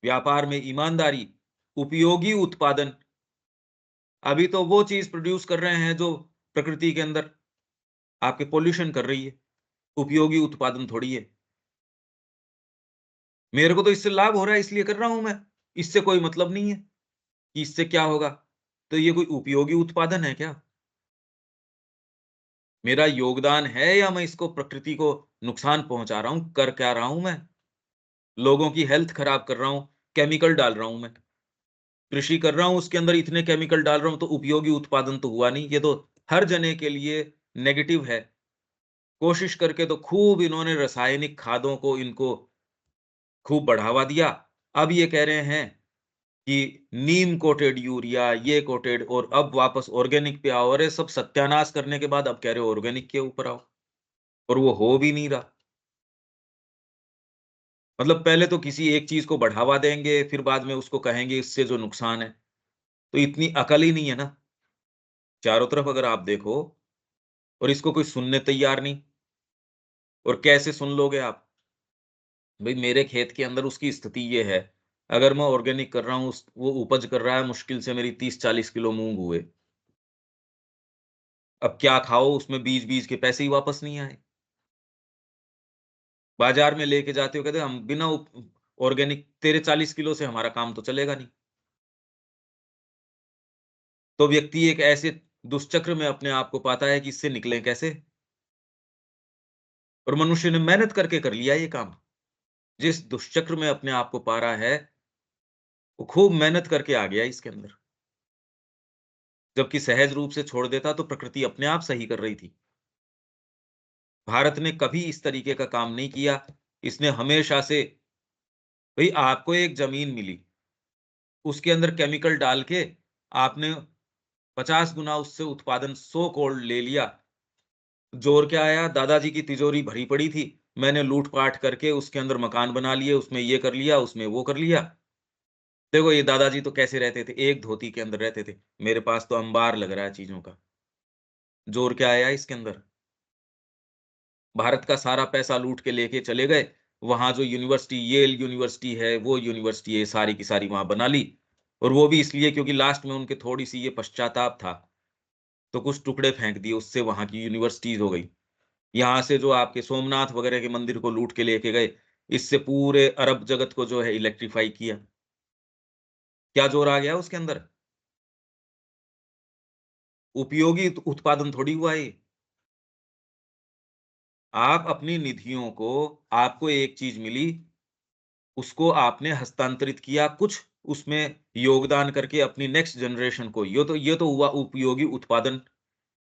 व्यापार में ईमानदारी, उपयोगी उत्पादन। अभी तो वो चीज़ प्रोड्यूस कर रहे हैं जो प्रकृति के अंदर आपके पॉल्यूशन कर रही है। उपयोगी उत्पादन थोड़ी है। मेरे को तो इससे लाभ हो रहा है इसलिए कर रहा हूँ मैं। इससे कोई मतलब नहीं है कि इससे क्या होगा। तो ये कोई उपयोगी उत्पादन है क्या? मेरा योगदान है या मैं इसको प्रकृति को नुकसान पहुँचा रहा हूँ? कर क्या रहा हूँ मैं? लोगों की हेल्थ खराब कर रहा हूँ, केमिकल डाल रहा हूँ मैं। कृषि कर रहा हूँ, उसके अंदर इतने केमिकल डाल रहा हूँ, तो उपयोगी उत्पादन तो हुआ नहीं। ये तो हर जने के लिए नेगेटिव है। कोशिश करके तो खूब इन्होंने रासायनिक खादों को इनको खूब बढ़ावा दिया। अब ये कह रहे हैं कि नीम कोटेड यूरिया, ये कोटेड, और अब वापस ऑर्गेनिक पे आओ। अरे सब सत्यानाश करने के बाद अब कह रहे हो ऑर्गेनिक के ऊपर आओ, और वो हो भी नहीं रहा। मतलब पहले तो किसी एक चीज़ को बढ़ावा देंगे, फिर बाद में उसको कहेंगे इससे जो नुकसान है। तो इतनी अकल ही नहीं है ना। चारों तरफ अगर आप देखो, और इसको कोई सुनने तैयार नहीं, और कैसे सुन लोगे आप? भई मेरे खेत के अंदर उसकी स्थिति ये है, अगर मैं ऑर्गेनिक कर रहा हूँ, उस वो उपज कर रहा है, मुश्किल से मेरी 30-40 किलो मूँग हुए। अब क्या खाओ, उसमें बीज-बीज के पैसे ही वापस नहीं आए। बाज़ार में लेके जाते हो, कहते हैं हम बिना ऑर्गेनिक तेरे 40 किलो से हमारा काम तो चलेगा नहीं। तो व्यक्ति एक ऐसे दुष्चक्र में अपने आप को पाता है कि इससे निकलें कैसे? और मनुष्य ने मेहनत करके कर लिया ये काम। जिस दुष्चक्र में अपने आप को पा रहा है, वो खूब मेहनत करके आ गया इसके अंदर। जबकि सहज रूप से छोड़ देता तो प्रकृति अपने आप सही कर रही थी। भारत ने कभी इस तरीके का काम नहीं किया। इसने हमेशा से, भई आपको एक ज़मीन मिली, उसके अंदर केमिकल डाल के आपने 50 गुना उससे उत्पादन सो कॉल्ड ले लिया। जोर क्या आया? दादाजी की तिजोरी भरी पड़ी थी। मैंने लूट-पाट करके उसके अंदर मकान बना लिए, उसमें ये कर लिया, उसमें वो कर लिया। देखो ये दादाजी तो कैसे रहते थे, एक धोती के अंदर रहते थे। मेरे पास तो अंबार लग रहा है चीज़ों का। जोर क्या आया इसके अंदर? भारत का सारा पैसा लूट के लेके चले गए। वहाँ जो यूनिवर्सिटी, येल यूनिवर्सिटी है, वो यूनिवर्सिटी है, सारी की सारी वहाँ बना ली। और वो भी इसलिए क्योंकि लास्ट में उनके थोड़ी-सी ये पश्चाताप था, तो कुछ टुकड़े फेंक दिए, उससे वहाँ की यूनिवर्सिटीज़ हो गई। यहाँ से जो आपके सोमनाथ वगैरह के मंदिर को लूट के लेके गए, इससे पूरे अरब जगत को जो है इलेक्ट्रीफाई किया। क्या जोर आ गया उसके अंदर? उपयोगी उत्पादन थोड़ी हुआ ये। आप अपनी निधियों को, आपको एक चीज़ मिली, उसको आपने हस्तांतरित किया, कुछ उसमें योगदान करके अपनी नेक्स्ट जनरेशन को। ये तो हुआ उपयोगी उत्पादन।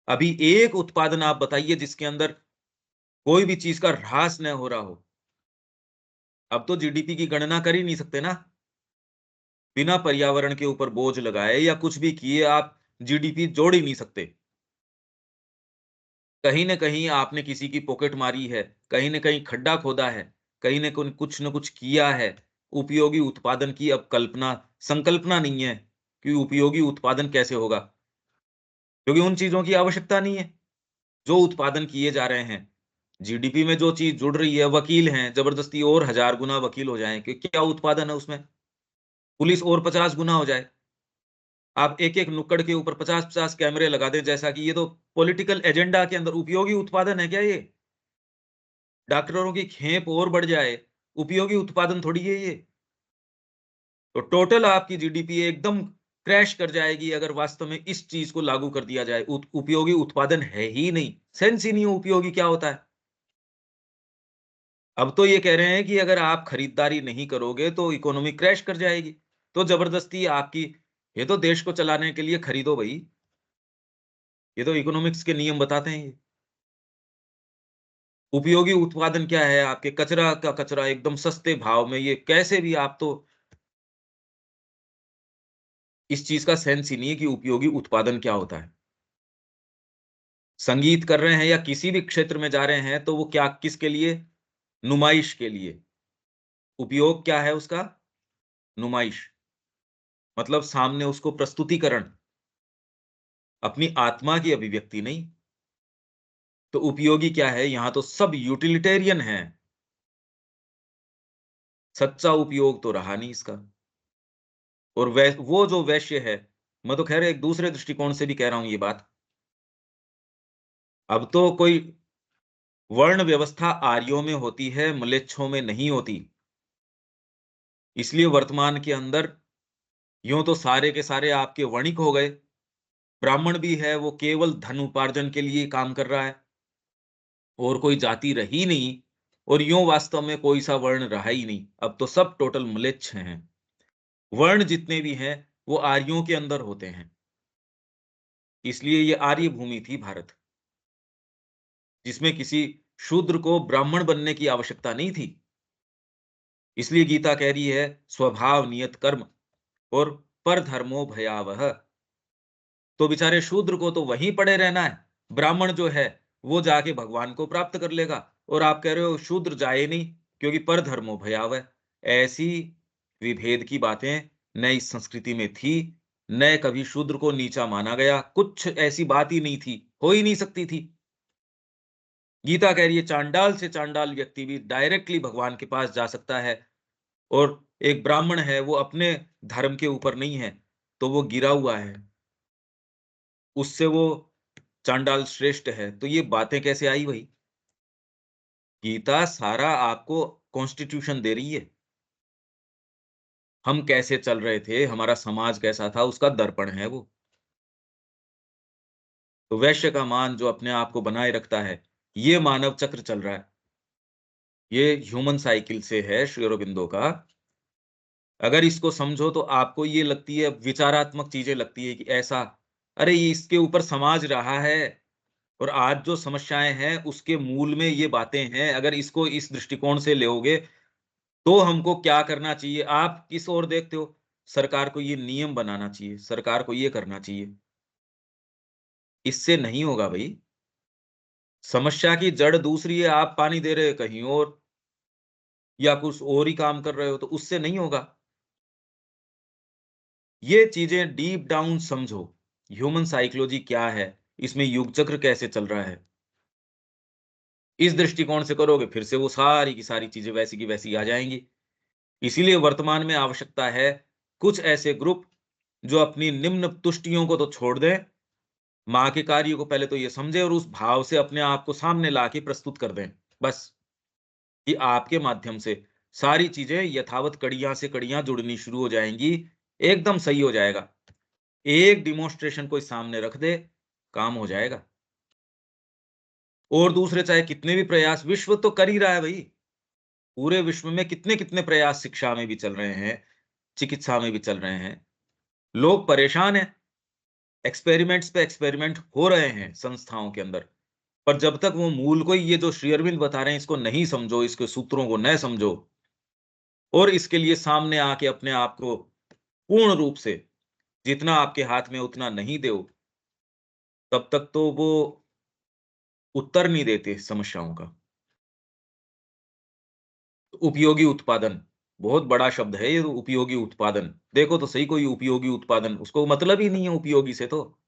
अभी एक उत्पादन आप बताइए जिसके अंदर कोई भी चीज़ का ह्रास न हो रहा हो। अब तो जीडीपी की गणना कर ही नहीं सकते ना। बिना पर्यावरण के ऊपर बोझ लगाए या कुछ भी किए आप जीडीपी जोड़ ही नहीं सकते। कहीं न कहीं आपने किसी की पॉकेट मारी है, कहीं न कहीं खड्डा खोदा है, कहीं कुछ न कुछ किया है। उपयोगी उत्पादन की अब संकल्पना नहीं है कि उपयोगी उत्पादन कैसे होगा? क्योंकि उन चीज़ों की आवश्यकता नहीं है, जो उत्पादन किए जा रहे हैं। जीडीपी में जो चीज़ जुड़ रही है, वकील हैं, ज़बरदस्ती और 1000 गुना वकील हो जाएँ, कि क्या उत्पादन है उसमें? पुलिस और 50 गुना हो जाए। आप एक-एक नुक्कड़ के ऊपर 50-50 कैमरे लगा दें, जैसा कि ये तो पॉलिटिकल एजेंडा के अंदर उपयोगी उत्पादन है क्या ये? डॉक्टरों की खेप और बढ़ जाए, उपयोगी उत्पादन थोड़ी है ये। तो टोटल आपकी जीडीपी एकदम क्रैश कर जाएगी अगर वास्तव में इस चीज़ को लागू कर दिया जाए। उपयोगी उत्पादन है ही नहीं, सेंस ही नहीं है उपयोगी क्या होता है। अब तो ये कह रहे हैं कि अगर आप खरीदारी नहीं करोगे तो इकोनॉमी क्रैश कर जाएगी। तो ज़बरदस्ती आपकी, ये तो देश को चलाने के लिए खरीदो भई, ये तो इकोनॉमिक्स के नियम बताते हैं ये। उपयोगी उत्पादन क्या है? आपके कचरा का कचरा एकदम सस्ते भाव में, ये कैसे भी आप तो इस चीज़ का सेंस ही नहीं है कि उपयोगी उत्पादन क्या होता है। संगीत कर रहे हैं या किसी भी क्षेत्र में जा रहे हैं तो वो क्या, किसके लिए? नुमाइश के लिए। उपयोग क्या है उसका? नुमाइश। मतलब सामने उसको प्रस्तुतिकरण, अपनी आत्मा की अभिव्यक्ति नहीं। तो उपयोगी क्या है? यहाँ तो सब यूटिलिटेरियन हैं। सच्चा उपयोग तो रहा नहीं इसका। और वो जो वैश्य है, मैं तो ख़ैर एक दूसरे दृष्टिकोण से भी कह रहा हूँ ये बात। अब तो कोई वर्ण व्यवस्था आर्यों में होती है, म्लेच्छों में नहीं होती। इसलिए वर्तमान के अंदर यूँ तो सारे के सारे आपके वणिक हो गए। ब्राह्मण भी है, वो केवल धन उपार्जन के लिए काम कर रहा है और कोई जाति रही नहीं। और यूँ वास्तव में कोई सा वर्ण रहा ही नहीं। अब तो सब टोटल म्लेच्छ हैं। वर्ण जितने भी हैं, वो आर्यों के अंदर होते हैं। इसलिए ये आर्य भूमि थी भारत, जिसमें किसी शूद्र को ब्राह्मण बनने की आवश्यकता नहीं थी। इसलिए गीता कह रही है स्वभाव नियत कर्म और परधर्मो भयावह। तो बेचारे शूद्र को तो वहीं पड़े रहना है। ब्राह्मण जो है, वो जाके भगवान को प्राप्त कर लेगा। और आप कह रहे हो शूद्र जाए नहीं, क्योंकि परधर्मो भयावह। ऐसी विभेद की बातें न इस संस्कृति में थी, न कभी शूद्र को नीचा माना गया। कुछ ऐसी बात ही नहीं थी, हो ही नहीं सकती थी। गीता कह रही है चांडाल से चांडाल व्यक्ति भी डायरेक्टली भगवान के पास जा सकता है। और एक ब्राह्मण है, वो अपने धर्म के ऊपर नहीं है, तो वो गिरा हुआ है। उससे वो चांडाल श्रेष्ठ है। तो ये बातें कैसे आई भई? गीता सारा आपको कॉन्स्टिट्यूशन दे रही है। हम कैसे चल रहे थे, हमारा समाज कैसा था, उसका दर्पण है वो। तो वैश्य का मान जो अपने आप को बनाए रखता है, ये मानव चक्र चल रहा है। ये ह्यूमन साइकिल से है श्री अरबिंदो का। अगर इसको समझो तो आपको ये लगती है, विचारात्मक चीजें लगती है कि ऐसा, अरे ये इसके ऊपर समाज रहा है और आज जो समस्याएं हैं उसके मूल में ये बातें हैं। अगर इसको इस दृष्टिकोण से लोगे तो हमको क्या करना चाहिए? आप किस ओर देखते हो? सरकार को ये नियम बनाना चाहिए, सरकार को ये करना चाहिए। इससे नहीं होगा भई। समस्या की जड़ दूसरी है, आप पानी दे रहे हो कहीं और या कुछ और ही काम कर रहे हो, तो उससे नहीं होगा। ये चीजें डीप डाउन समझो। ह्यूमन साइकोलॉजी क्या है? इसमें युग चक्र कैसे चल रहा है? इस दृष्टिकोण से करोगे, फिर से वो सारी की सारी चीजें वैसी की वैसी आ जाएँगी। इसीलिए वर्तमान में आवश्यकता है कुछ ऐसे ग्रुप जो अपनी निम्न तुष्टियों को तो छोड़ दें, माँ के कार्य को पहले तो ये समझें और उस भाव से अपने आप को सामने लाके प्रस्तुत कर दें। बस, कि आपके माध्यम से सारी चीज़ें यथावत कड़ियाँ से कड़ियाँ जुड़नी शुरू हो जाएँगी, एकदम सही हो जाएगा। एक डेमोंस्ट्रेशन कोई सामने रख दे, काम हो जाएगा। और दूसरे चाहे कितने भी प्रयास, विश्व तो कर ही रहा है भई। पूरे विश्व में कितने-कितने प्रयास शिक्षा में भी चल रहे हैं, चिकित्सा में भी चल रहे हैं। लोग परेशान हैं, एक्सपेरिमेंट्स पे एक्सपेरिमेंट हो रहे हैं संस्थाओं के अंदर। पर जब तक वो मूल को ही, ये जो श्री अरविंद बता रहे हैं, इसको नहीं समझो, इसके सूत्रों को न समझो और इसके लिए सामने आके अपने आप को पूर्ण रूप से जितना आपके हाथ में उतना नहीं दो, तब तक तो वो उत्तर नहीं देते समस्याओं का। उपयोगी उत्पादन, बहुत बड़ा शब्द है ये, उपयोगी उत्पादन। देखो तो सही कोई उपयोगी उत्पादन, उसको मतलब ही नहीं है उपयोगी से तो।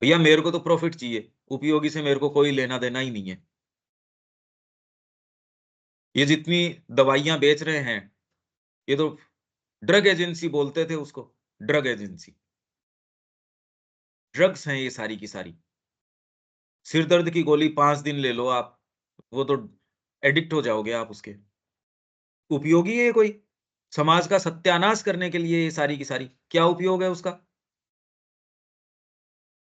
भैया मेरे को तो प्रॉफिट चाहिए, उपयोगी से मेरे को कोई लेना-देना ही नहीं है। ये जितनी दवाइयाँ बेच रहे हैं, ये तो ड्रग एजेंसी बोलते थे उसको, ड्रग एजेंसी। ड्रग्स हैं ये सारी की सारी। सिर दर्द की गोली 5 दिन ले लो आप, वो तो एडिक्ट हो जाओगे आप उसके। उपयोगी है ये कोई? समाज का सत्यानाश करने के लिए ये सारी की सारी, क्या उपयोग है उसका?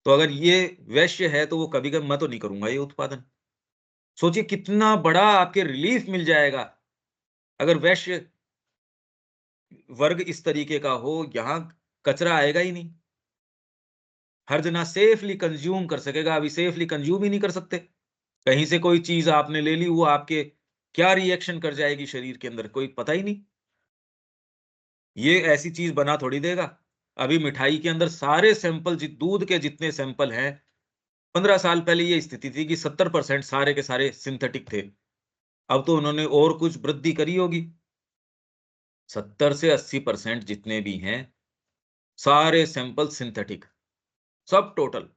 तो अगर ये वैश्य है, तो वो कभी-कभी मैं तो नहीं करूँगा ये उत्पादन। सोचिए कितना बड़ा आपके रिलीफ मिल जाएगा, अगर वैश्य वर्ग इस तरीके का हो, यहाँ कचरा आएगा ही नहीं। हर जना सेफली कंज़्यूम कर सकेगा, अभी सेफली कंज़्यूम ही नहीं कर सकते। कहीं से कोई चीज़ आपने ले ली, वो आपके क्या रिएक्शन कर जाएगी शरीर के अंदर, कोई पता ही नहीं। ये ऐसी चीज़ बना थोड़ी देगा। अभी मिठाई के अंदर सारे सैंपल, दूध के जितने सैंपल हैं, 15 साल पहले ये स्थिति थी कि 70% सारे के सारे सिंथेटिक थे। अब तो उन्होंने और कुछ वृद्धि करी होगी। 70 से 80% जितने भी हैं, सारे सैंपल सिंथेटिक, सब टोटल।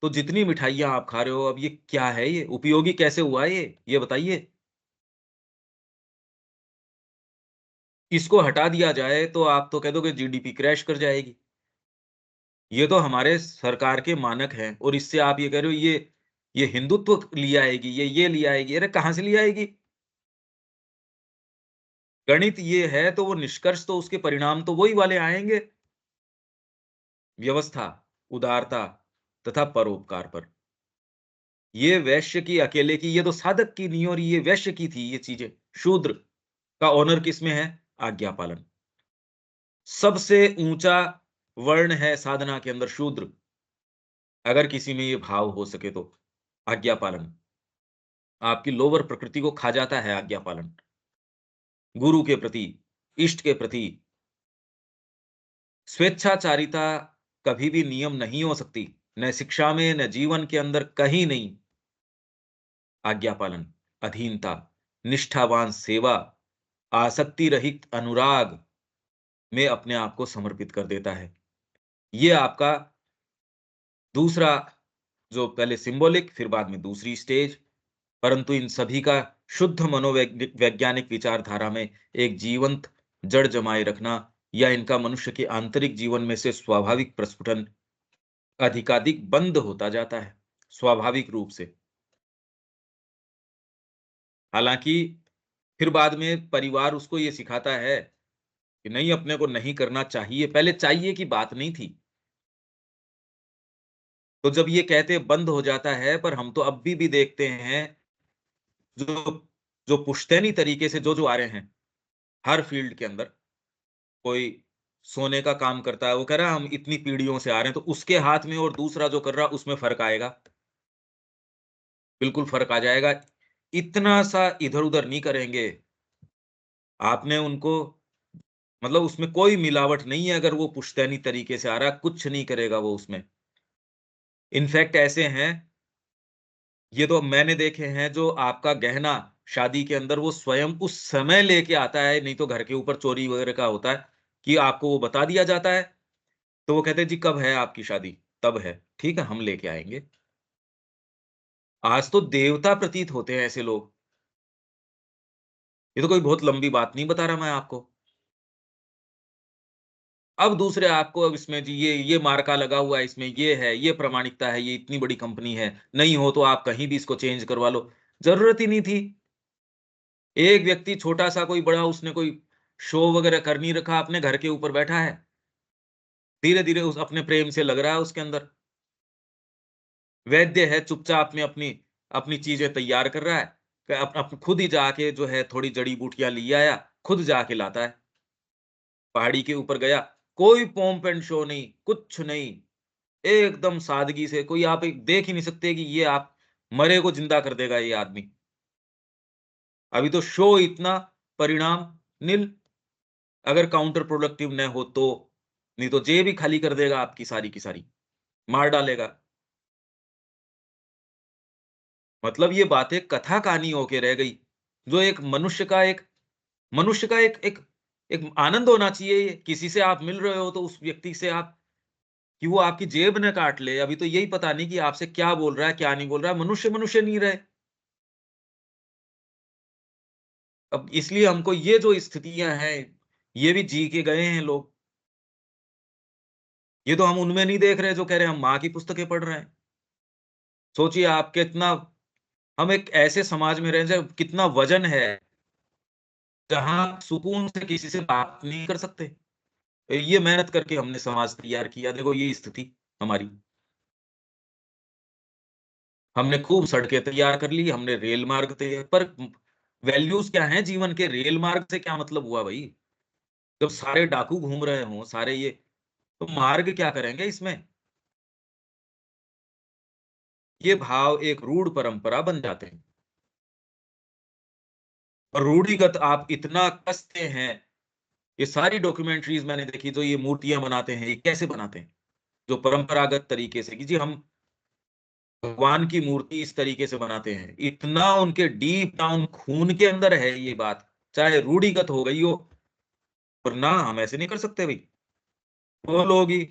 तो जितनी मिठाइयाँ आप खा रहे हो, अब ये क्या है ये? उपयोगी कैसे हुआ है ये? ये बताइए? इसको हटा दिया जाए तो आप तो कह दोगे जीडीपी क्रैश कर जाएगी। ये तो हमारे सरकार के मानक हैं और इससे आप ये कह रहे हो ये हिंदुत्व ले आएगी, ये ले आएगी। अरे कहाँ से ले आएगी? गणित ये है तो वो निष्कर्ष, तो उसके परिणाम तो वही वाले आएँगे। व्यवस्था, उदारता तथा परोपकार पर। ये वैश्य की अकेले की, ये तो साधक की नहीं हो रही, ये वैश्य की थी ये चीज़ें। शूद्र का ऑनर किसमें है? आज्ञा पालन। सबसे ऊँचा वर्ण है साधना के अंदर शूद्र। अगर किसी में ये भाव हो सके तो, आज्ञा पालन। आपकी लोअर प्रकृति को खा जाता है आज्ञा पालन। गुरु के प्रति, इष्ट के प्रति स्वेच्छाचारिता कभी भी नियम नहीं हो सकती। न शिक्षा में, न जीवन के अंदर, कहीं नहीं। आज्ञा पालन, अधीनता, निष्ठावान सेवा, आसक्ति रहित अनुराग में अपने आप को समर्पित कर देता है। ये आपका दूसरा, जो पहले सिंबॉलिक फिर बाद में दूसरी स्टेज, परंतु इन सभी का शुद्ध वैज्ञानिक विचारधारा में एक जीवंत जड़ जमाए रखना या इनका मनुष्य के आंतरिक जीवन में से स्वाभाविक प्रस्फुटन अधिकाधिक बंद होता जाता है, स्वाभाविक रूप से। हालाँकि फिर बाद में परिवार उसको ये सिखाता है कि नहीं, अपने को नहीं करना चाहिए, पहले चाहिए की बात नहीं थी। तो जब ये कहते बंद हो जाता है, पर हम तो अभी भी देखते हैं जो जो पुश्तैनी तरीके से जो आ रहे हैं, हर फील्ड के अंदर। कोई सोने का काम करता है, वो कह रहा है हम इतनी पीढ़ियों से आ रहे हैं, तो उसके हाथ में और दूसरा जो कर रहा है उसमें फ़र्क आएगा, बिल्कुल फ़र्क आ जाएगा। इतना सा इधर-उधर नहीं करेंगे। आपने उनको मतलब उसमें कोई मिलावट नहीं है, अगर वो पुश्तैनी तरीके से आ रहा है, कुछ नहीं करेगा वो उसमें। इनफैक्ट ऐसे हैं, ये तो मैंने देखे हैं, जो आपका गहना शादी के अंदर वो स्वयं उस समय लेके आता है, नहीं तो घर के ऊपर चोरी वगैरह का होता है, कि आपको वो बता दिया जाता है, तो वो कहते हैं जी कब है आपकी शादी? तब है। ठीक है, हम लेके आएँगे। आज तो देवता प्रतीत होते हैं ऐसे लोग। ये तो कोई बहुत लंबी बात नहीं बता रहा मैं आपको। अब दूसरे आपको अब इसमें जी ये मार्का लगा हुआ है इसमें, ये है, ये प्रामाणिकता है, ये इतनी बड़ी कंपनी है, नहीं हो तो आप कहीं भी इसको चेंज करवा लो। ज़रूरत ही नहीं थी। एक व्यक्ति छोटा-सा कोई बड़ा उसने कोई शो वगैरह कर नहीं रखा, अपने घर के ऊपर बैठा है। धीरे-धीरे उस अपने प्रेम से लग रहा है उसके अंदर। वैद्य है, चुपचाप में अपनी अपनी चीज़ें तैयार कर रहा है। क अप अप खुद ही जाके जो है थोड़ी जड़ी-बूटियाँ ले आया, खुद जाके लाता है। पहाड़ी के ऊपर गया, कोई पोम्प एंड शो नहीं, कुछ नहीं। एकदम सादगी से, कोई आप एक देख ही नहीं सकते कि ये आप मरे को ज़िंदा कर देगा ये आदमी। अभी तो शो इतना, परिणाम निल। अगर काउंटर प्रोडक्टिव न हो तो, नहीं तो जेब ही खाली कर देगा आपकी सारी की सारी, मार डालेगा। मतलब ये बातें कथा कहानी होके रह गई। जो एक मनुष्य का एक एक आनंद होना चाहिए ये, किसी से आप मिल रहे हो तो उस व्यक्ति से आप कि वो आपकी जेब ना काट ले, अभी तो यही पता नहीं कि आपसे क्या बोल रहा है, क्या नहीं बोल रहा है, मनुष्य नहीं रहे। अब इसलिए हमको ये जो स्थितियाँ हैं, ये भी जी के गए हैं लोग। ये तो हम उनमें नहीं देख रहे जो कह रहे हैं हम माँ की पुस्तकें पढ़ रहे हैं। सोचिए आप कितना, हम एक ऐसे समाज में रह रहे हैं कितना वज़न है, जहाँ सुकून से किसी से बात नहीं कर सकते। ये मेहनत करके हमने समाज तैयार किया, देखो ये स्थिति हमारी। हमने खूब सड़कें तैयार कर ली, हमने रेल मार्ग तैयार पर वैल्यूज़ क्या हैं जीवन के? रेल मार्ग से क्या मतलब हुआ भई? जब सारे डाकू घूम रहे हों, सारे ये, तो मार्ग क्या करेंगे इसमें? ये भाव एक रूढ़ परंपरा बन जाते हैं। और रूढ़िगत आप इतना कसते हैं, ये सारी डॉक्यूमेंट्रीज़ मैंने देखी, जो ये मूर्तियाँ बनाते हैं, ये कैसे बनाते हैं? जो परंपरागत तरीके से कि जी हम भगवान की मूर्ति इस तरीके से बनाते हैं। इतना उनके डीप डाउन खून के अंदर है ये बात, चाहे रूढ़िगत हो गई हो, पर ना हम ऐसे नहीं कर सकते भई। वो लोग ही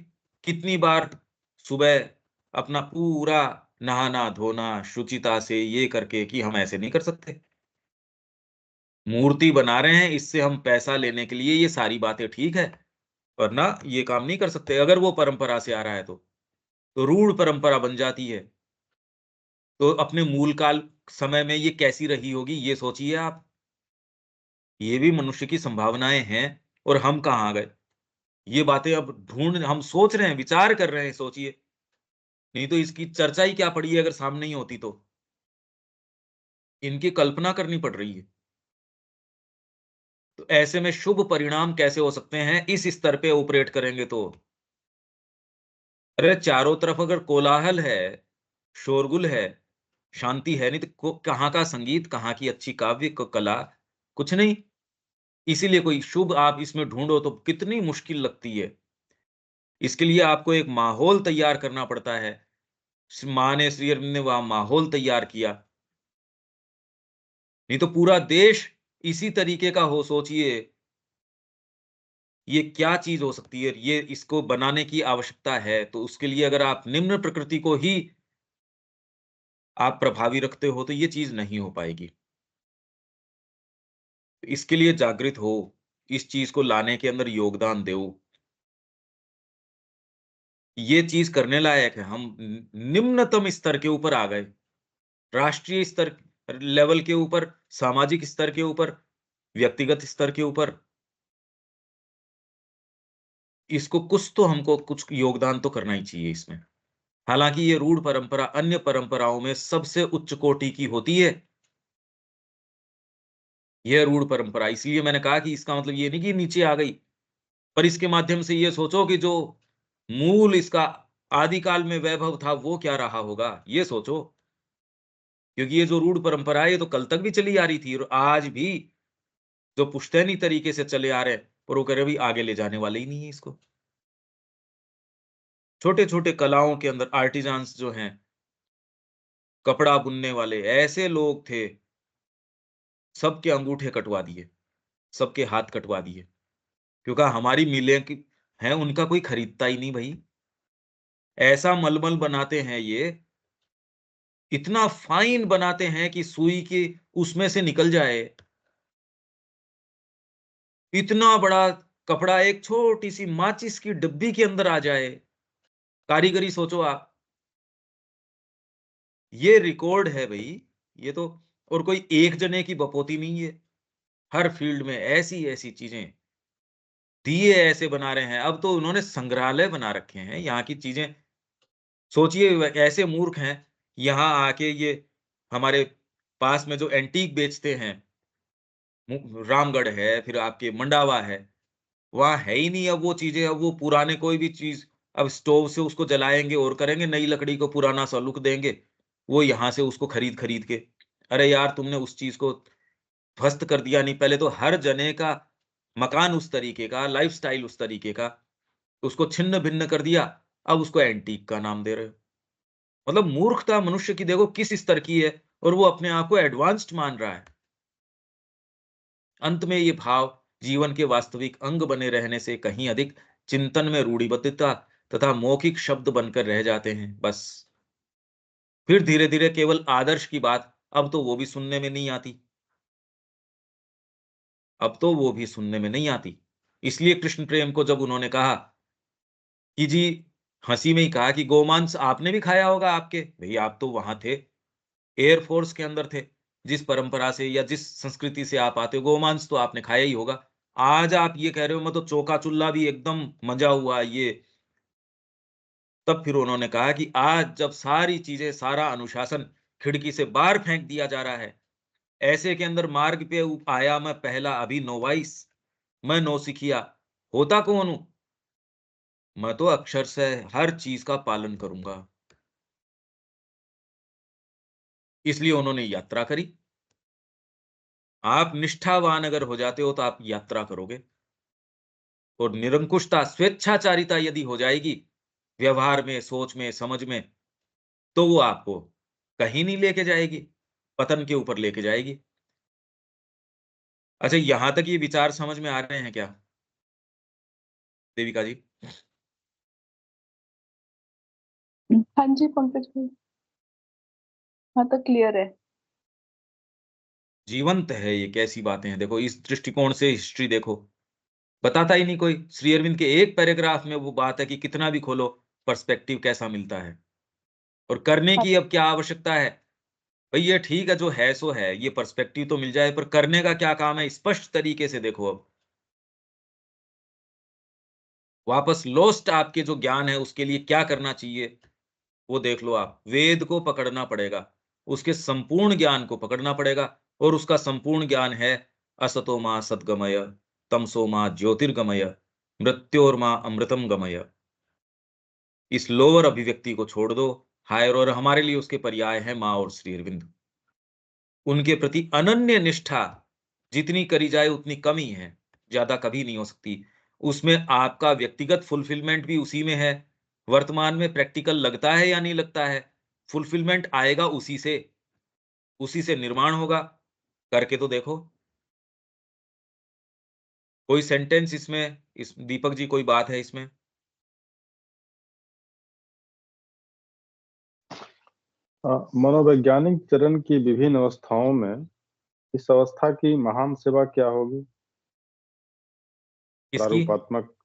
कितनी बार सुबह अपना पूरा नहाना-धोना, शुचिता से ये करके कि हम ऐसे नहीं कर सकते। मूर्ति बना रहे हैं, इससे हम पैसा लेने के लिए, ये सारी बातें ठीक है, वरना ये काम नहीं कर सकते अगर वो परंपरा से आ रहा है तो। तो रूढ़ परंपरा बन जाती है। तो अपने मूल काल समय में ये कैसी रही होगी, ये सोचिए आप। ये भी मनुष्य की संभावनाएँ हैं और हम कहाँ आ गए। ये बातें अब हम सोच रहे हैं, विचार कर रहे हैं, सोचिए। नहीं तो इसकी चर्चा ही क्या पड़ी है अगर सामने ही होती तो। इनकी कल्पना करनी पड़ रही है। तो ऐसे में शुभ परिणाम कैसे हो सकते हैं इस स्तर पे ऑपरेट करेंगे तो? अरे चारों तरफ अगर कोलाहल है, शोरगुल है, शांति है, नहीं तो कहाँ का संगीत, कहाँ की अच्छी काव्य कला, कुछ नहीं। इसीलिए कोई शुभ आप इसमें ढूँढो तो कितनी मुश्किल लगती है। इसके लिए आपको एक माहौल तैयार करना पड़ता है। माँ ने, श्री अरविंद ने वहाँ माहौल तैयार किया। नहीं तो पूरा देश इसी तरीके का हो, सोचिए, ये क्या चीज़ हो सकती है? ये इसको बनाने की आवश्यकता है, तो उसके लिए अगर आप निम्न प्रकृति को ही आप प्रभावी रखते हो, तो ये चीज़ नहीं हो पाएगी। इसके लिए जागृत हो, इस चीज़ को लाने के अंदर योगदान दो। ये चीज़ करने लायक है। हम निम्नतम स्तर के ऊपर आ गए। राष्ट्रीय स्तर लेवल के ऊपर, सामाजिक स्तर के ऊपर, व्यक्तिगत स्तर के ऊपर, इसको कुछ तो हमको कुछ योगदान तो करना ही चाहिए इसमें। हालाँकि ये रूढ़ परंपरा अन्य परंपराओं में सबसे उच्च कोटि की होती है। यह रूढ़ परंपरा। इसलिए मैंने कहा कि इसका मतलब ये नहीं कि नीचे आ गई, पर इसके माध्यम से ये सोचो कि जो मूल इसका आदिकाल में वैभव था, वो क्या रहा होगा, ये सोचो। क्योंकि ये जो रूढ़ परंपरा है, ये तो कल तक भी चली आ रही थी और आज भी जो पुश्तैनी तरीके से चले आ रहे हैं, पर वो कभी आगे ले जाने वाले ही नहीं है इसको। छोटे-छोटे कलाओं के अंदर आर्टिज़ान्स जो हैं, कपड़ा बुनने वाले, ऐसे लोग थे, सबके अंगूठे कटवा दिए, सबके हाथ कटवा दिए। क्योंकि हमारी मिलें की हैं, उनका कोई खरीदता ही नहीं भई। ऐसा मलमल बनाते हैं ये, इतना फाइन बनाते हैं कि सुई की उसमें से निकल जाए। इतना बड़ा कपड़ा एक छोटी-सी माचिस की डिब्बी के अंदर आ जाए। कारीगरी सोचो आप। ये रिकॉर्ड है भई, ये तो और कोई एक जने की बपोती नहीं है। हर फील्ड में ऐसी-ऐसी चीज़ें, दिए ऐसे बना रहे हैं। अब तो उन्होंने संग्रहालय बना रखे हैं, यहाँ की चीज़ें सोचिए व ऐसे मूर्ख हैं, यहाँ आके ये हमारे पास में जो एंटीक बेचते हैं, रामगढ़ है, फिर आपके मंडावा है, वहाँ है ही नहीं अब वो चीज़ें, अब वो पुराने कोई भी चीज़ अब स्टोव से उसको जलाएँगे और करेंगे, नई लकड़ी को पुराना सा लुक देंगे, वो यहाँ से उसको खरीद-खरीद के। अरे यार! तुमने उस चीज़ को ध्वस्त कर दिया नहीं, पहले तो हर जने का मकान उस तरीके का, लाइफ़स्टाइल उस तरीके का, उसको छिन्न-भिन्न कर दिया, अब उसको एंटीक का नाम दे रहे हो। मतलब मूर्खता मनुष्य की देखो किस स्तर की है और वो अपने आप को एडवांस्ड मान रहा है। अंत में ये भाव जीवन के वास्तविक अंग बने रहने से कहीं अधिक चिंतन में रूढ़िबद्धता तथा मौखिक शब्द बनकर रह जाते हैं, बस। फिर धीरे-धीरे केवल आदर्श की बात अब तो वो भी सुनने में नहीं आती। अब तो वो भी सुनने में नहीं आती। इसलिए कृष्ण प्रेम को जब उन्होंने कहा कि जी हँसी में ही कहा कि गोमांस आपने भी खाया होगा आपके, भई आप तो वहाँ थे, एयर फ़ोर्स के अंदर थे। जिस परंपरा से या जिस संस्कृति से आप आते हो, गोमांस तो आपने खाया ही होगा। आज आप ये कह रहे हो मैं तो चोखा-चुल्ला भी एकदम मज़ा हुआ ये। तब फिर उन्होंने कहा कि आज जब सारी चीज़ें, सारा अनुशासन खिड़की से बाहर फेंक दिया जा रहा है, ऐसे के अंदर मार्ग पे आया मैं पहला अभी नोवाइस, मैं नौसिखिया, होता कौन हूँ? मैं तो अक्षरशः हर चीज़ का पालन करूँगा। इसलिए उन्होंने यात्रा करी। आप निष्ठावान अगर हो जाते हो तो आप यात्रा करोगे और निरंकुशता, स्वेच्छाचारिता यदि हो जाएगी, व्यवहार में, सोच में, समझ में, तो वो आपको कहीं नहीं लेके जाएगी, पतन के ऊपर लेके जाएगी। अच्छा, यहाँ तक ये विचार समझ में आ रहे हैं क्या, देविका जी? हाँ जी, पंकज भाई। हाँ, तो क्लियर है। जीवंत है ये, कैसी बातें हैं। देखो इस दृष्टिकोण से हिस्ट्री देखो, बताता ही नहीं कोई। श्री अरविंद के एक पैराग्राफ में वो बात है कि कितना भी खोलो, पर्सपेक्टिव कैसा मिलता है और करने हाँ, की अब क्या आवश्यकता है। भई ये ठीक है जो है सो है, ये पर्सपेक्टिव तो मिल जाए पर करने का क्या काम है स्पष्ट तरीके से देखो अब। वापस लॉस्ट आपके जो ज्ञान है उसके लिए क्या करना चाहिए, वो देख लो आप। वेद को पकड़ना पड़ेगा, उसके संपूर्ण ज्ञान को पकड़ना पड़ेगा और उसका संपूर्ण ज्ञान है असतो मा सद्गमय, तमसो मा ज्योतिर्गमय, मृत्योर्मा अमृतम गमय। इस लोअर अभिव्यक्ति को छोड़ दो, हायर और हमारे लिए उसके पर्याय हैं माँ और श्री अरविंद। उनके प्रति अनन्य निष्ठा जितनी करी जाए उतनी कम ही है, ज़्यादा कभी नहीं हो सकती। उसमें आपका व्यक्तिगत फुलफिलमेंट भी उसी में है। वर्तमान में प्रैक्टिकल लगता है या नहीं लगता है, फुलफिलमेंट आएगा उसी से निर्माण होगा। करके तो देखो। कोई सेंटेंस इसमें इस दीपक जी कोई बात है इसमें? मनोवैज्ञानिक चरण की विभिन्न अवस्थाओं में इस अवस्था की महान सेवा क्या होगी? किसकी? प्रारूपात्मक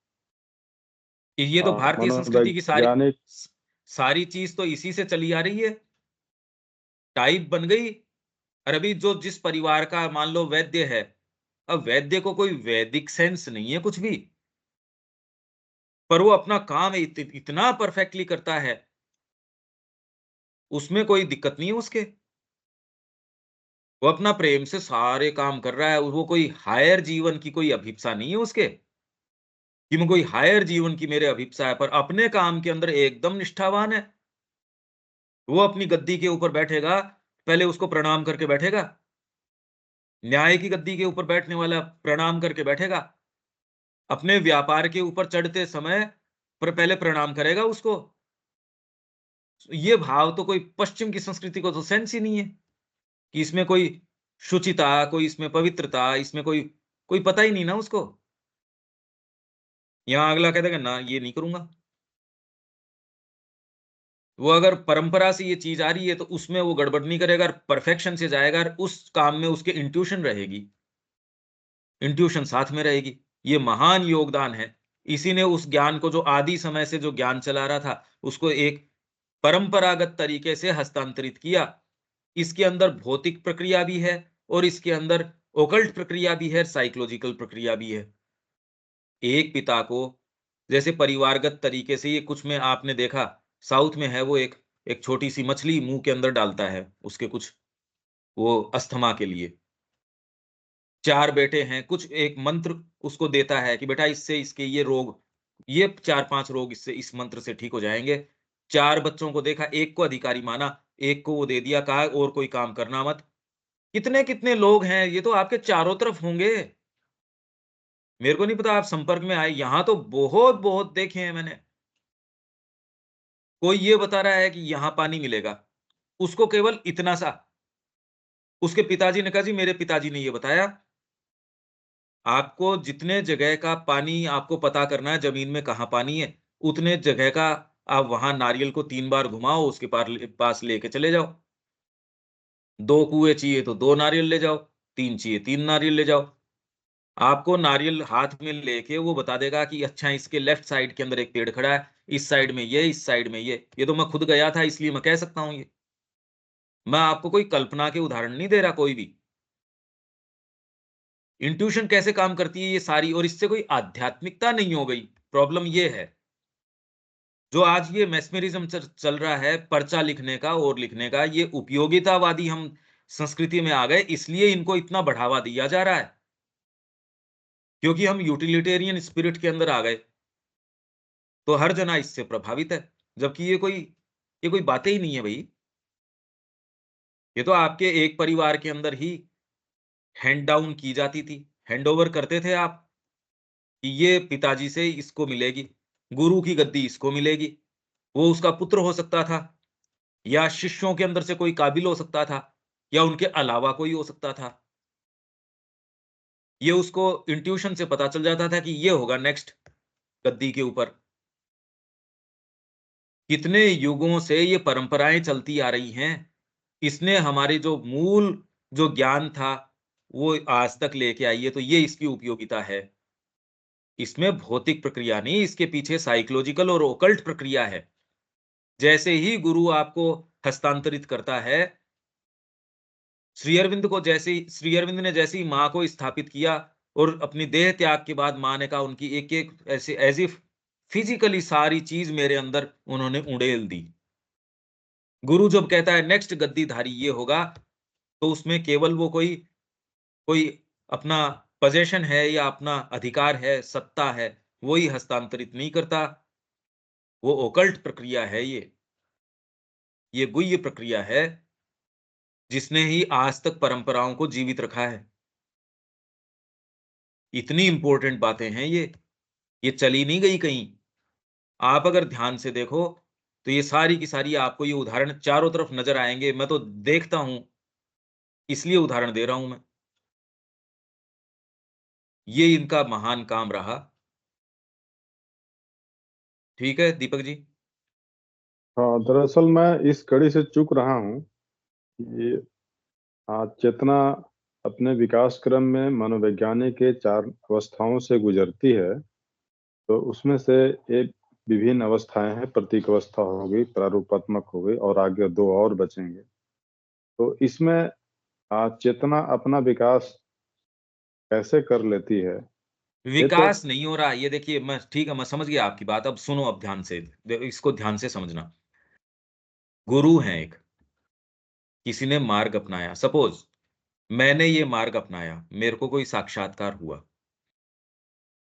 ये तो भारतीय संस्कृति की मनोवैज्ञानिक सारी चीज़ तो इसी से चली आ रही है। टाइप बन गई। और अभी जो जिस परिवार का मान लो वैद्य है, अब वैद्य को कोई वैदिक सेंस नहीं है कुछ भी, पर वो अपना काम इतना परफेक्टली करता है, उसमें कोई दिक्कत नहीं है उसके। वो अपना प्रेम से सारे काम कर रहा है, वो कोई हायर जीवन की कोई अभिप्सा नहीं है उसके, कि मैं कोई हायर जीवन की मेरे अभिप्सा है, पर अपने काम के अंदर एकदम निष्ठावान है। वो अपनी गद्दी के ऊपर बैठेगा, पहले उसको प्रणाम करके बैठेगा। न्याय की गद्दी के ऊपर बैठने वाला प्रणाम करके बैठेगा। अपने व्यापार के ऊपर चढ़ते समय पहले प्रणाम करेगा उसको। ये भाव तो कोई पश्चिम की संस्कृति को तो सेंस ही नहीं है, कि इसमें कोई शुचिता, कोई इसमें पवित्रता, इसमें कोई पता ही नहीं ना उसको। यहाँ अगला कह देगा ना, ये नहीं करूँगा। वो अगर परंपरा से ये चीज़ आ रही है तो उसमें वो गड़बड़ नहीं करेगा और परफेक्शन से जाएगा और उस काम में उसके इंट्यूशन रहेगी। इंट्यूशन साथ में रहेगी। ये महान योगदान है। इसी ने उस ज्ञान को, जो आदि समय से जो ज्ञान चला रहा था, उसको एक परंपरागत तरीके से हस्तांतरित किया। इसके अंदर भौतिक प्रक्रिया भी है और इसके अंदर ओकल्ट प्रक्रिया भी है, साइकोलॉजिकल प्रक्रिया भी है। एक पिता को जैसे परिवारगत तरीके से, ये कुछ में आपने देखा, साउथ में है, वो एक छोटी सी मछली मुंह के अंदर डालता है उसके कुछ, वो अस्थमा के लिए। 4 बेटे हैं, कुछ एक मंत्र उसको देता है कि बेटा इससे इसके ये रोग, ये 4-5 रोग इससे इस मंत्र से ठीक हो जाएँगे। 4 बच्चों को देखा, एक को अधिकारी माना, एक को वो दे दिया, कहा और कोई काम करना मत। कितने-कितने लोग हैं, ये तो आपके चारों तरफ होंगे। मेरे को नहीं पता आप संपर्क में आए, यहाँ तो बहुत-बहुत देखे हैं मैंने। कोई ये बता रहा है कि यहाँ पानी मिलेगा, उसको केवल इतना सा, उसके पिताजी ने कहा जी मेरे पिताजी ने ये बताया, आपको जितने जगह का पानी आपको पता करना है ज़मीन में कहाँ पानी है, उतने जगह का आप वहाँ नारियल को 3 बार घुमाओ, उसके पास लेके चले जाओ। 2 कुएँ चाहिए तो 2 नारियल ले जाओ, 3 चाहिए 3 नारियल ले जाओ। आपको नारियल हाथ में लेके वो बता देगा कि अच्छा इसके लेफ्ट साइड के अंदर एक पेड़ खड़ा है, इस साइड में ये, इस साइड में ये। ये तो मैं खुद गया था इसलिए मैं कह सकता हूँ ये। मैं आपको कोई कल्पना के उदाहरण नहीं दे रहा कोई भी। इंट्यूशन कैसे काम करती है ये सारी, और इससे कोई आध्यात्मिकता नहीं हो गई। प्रॉब्लम ये है, जो आज ये मेस्मेरिज्म चल रहा है पर्चा लिखने का और लिखने का, ये उपयोगितावादी हम संस्कृति में आ गए, इसलिए इनको इतना बढ़ावा दिया जा रहा है, क्योंकि हम यूटिलिटेरियन स्पिरिट के अंदर आ गए। तो हर जना इससे प्रभावित है, जबकि ये कोई बातें ही नहीं है भई। ये तो आपके एक परिवार के अंदर ही हैंड डाउन की जाती थी, हैंडओवर करते थे आप, कि ये पिताजी से इसको मिलेगी, गुरु की गद्दी इसको मिलेगी। वो उसका पुत्र हो सकता था, या शिष्यों के अंदर से कोई काबिल हो सकता था, या उनके अलावा कोई हो सकता था। ये उसको इंट्यूशन से पता चल जाता था कि ये होगा नेक्स्ट गद्दी के ऊपर। कितने युगों से ये परंपराएं चलती आ रही हैं। इसने हमारे जो मूल जो ज्ञान था, वो आज तक लेके आई है, तो ये इसकी उपयोगिता है। इसमें भौतिक प्रक्रिया नहीं, इसके पीछे साइकोलॉजिकल और ओकल्ट प्रक्रिया है। जैसे ही गुरु आपको हस्तांतरित करता है, श्री अरविंद ने जैसे ही माँ को स्थापित किया और अपनी देह त्याग के बाद माँ ने कहा, उनकी एक-एक ऐसे एज़ इफ फिज़िकली सारी चीज़ मेरे अंदर उन्होंने उड़ेल दी। गुरु जब कहता है नेक्स्ट गद्दीधारी ये होगा, तो उसमें केवल वो कोई कोई अपना पोज़ेशन है या अपना अधिकार है, सत्ता है, वो ही हस्तांतरित नहीं करता। वो ओकल्ट प्रक्रिया है ये। ये गुह्य प्रक्रिया है, जिसने ही आज तक परंपराओं को जीवित रखा है। इतनी इम्पोर्टेंट बातें हैं ये चली नहीं गई कहीं। आप अगर ध्यान से देखो, तो ये सारी की सारी आपको ये उदाहरण चारों तरफ नज़र आएँगे। मैं तो देखता हूँ, इसलिए उदाहरण दे रहा हूँ मैं। ये इनका महान काम रहा। ठीक है, दीपक जी? हाँ, दरअसल मैं इस कड़ी से चूक रहा हूँ कि चेतना अपने विकास क्रम में मनोवैज्ञानिक के 4 अवस्थाओं से गुजरती है, तो उसमें से एक विभिन्न अवस्थाएँ हैं, प्रतीक अवस्था हो गई, प्रारूपात्मक हो गई और आगे 2 और बचेंगे। तो इसमें चेतना अपना विकास कैसे कर लेती है? ये तो विकास नहीं हो रहा। ये देखिए, मैं ठीक है, मैं समझ गया आपकी बात। अब सुनो, अब ध्यान से, इसको ध्यान से समझना। गुरु हैं एक, किसी ने मार्ग अपनाया, सपोज़ मैंने ये मार्ग अपनाया, मेरे को कोई साक्षात्कार हुआ।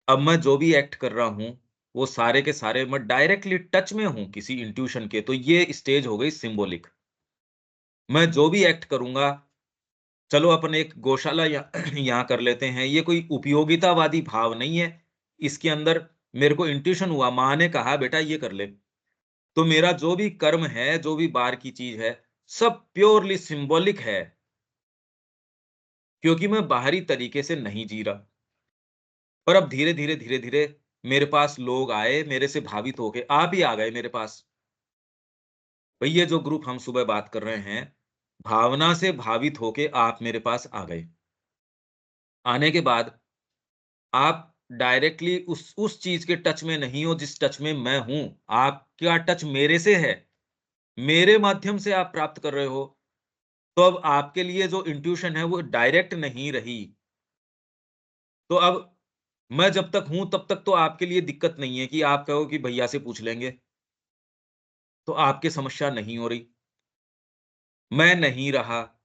अब मैं जो भी एक्ट कर रहा हूँ, वो सारे के सारे मैं डायरेक्टली टच में हूँ किसी इंट्यूशन के, तो ये स्टेज हो गई सिंबॉलिक। मैं जो भी एक्ट करूँगा, चलो अपन एक गौशाला यहाँ कर लेते हैं, ये कोई उपयोगितावादी भाव नहीं है। इसके अंदर मेरे को इंट्यूशन हुआ, माँ ने कहा बेटा ये कर ले। तो मेरा जो भी कर्म है, जो भी बाहर की चीज़ है, सब प्योरली सिंबॉलिक है, क्योंकि मैं बाहरी तरीके से नहीं जी रहा। पर अब धीरे-धीरे, धीरे-धीरे मेरे पास लोग आए, मेरे से भावित होके आप ही आ गए मेरे पास। भई ये जो ग्रुप हम सुबह बात कर रहे हैं, भावना से भावित होके आप मेरे पास आ गए। आने के बाद आप डायरेक्टली उस चीज़ के टच में नहीं हो जिस टच में मैं हूँ। आपका टच मेरे से है, मेरे माध्यम से आप प्राप्त कर रहे हो। तो अब आपके लिए जो इंट्यूशन है वो डायरेक्ट नहीं रही। तो अब मैं जब तक हूँ तब तक तो आपके लिए दिक्कत नहीं है कि आप कहो कि भैया से पूछ लेंगे, तो आपकी समस्या नहीं हो रही। मैं नहीं रहा,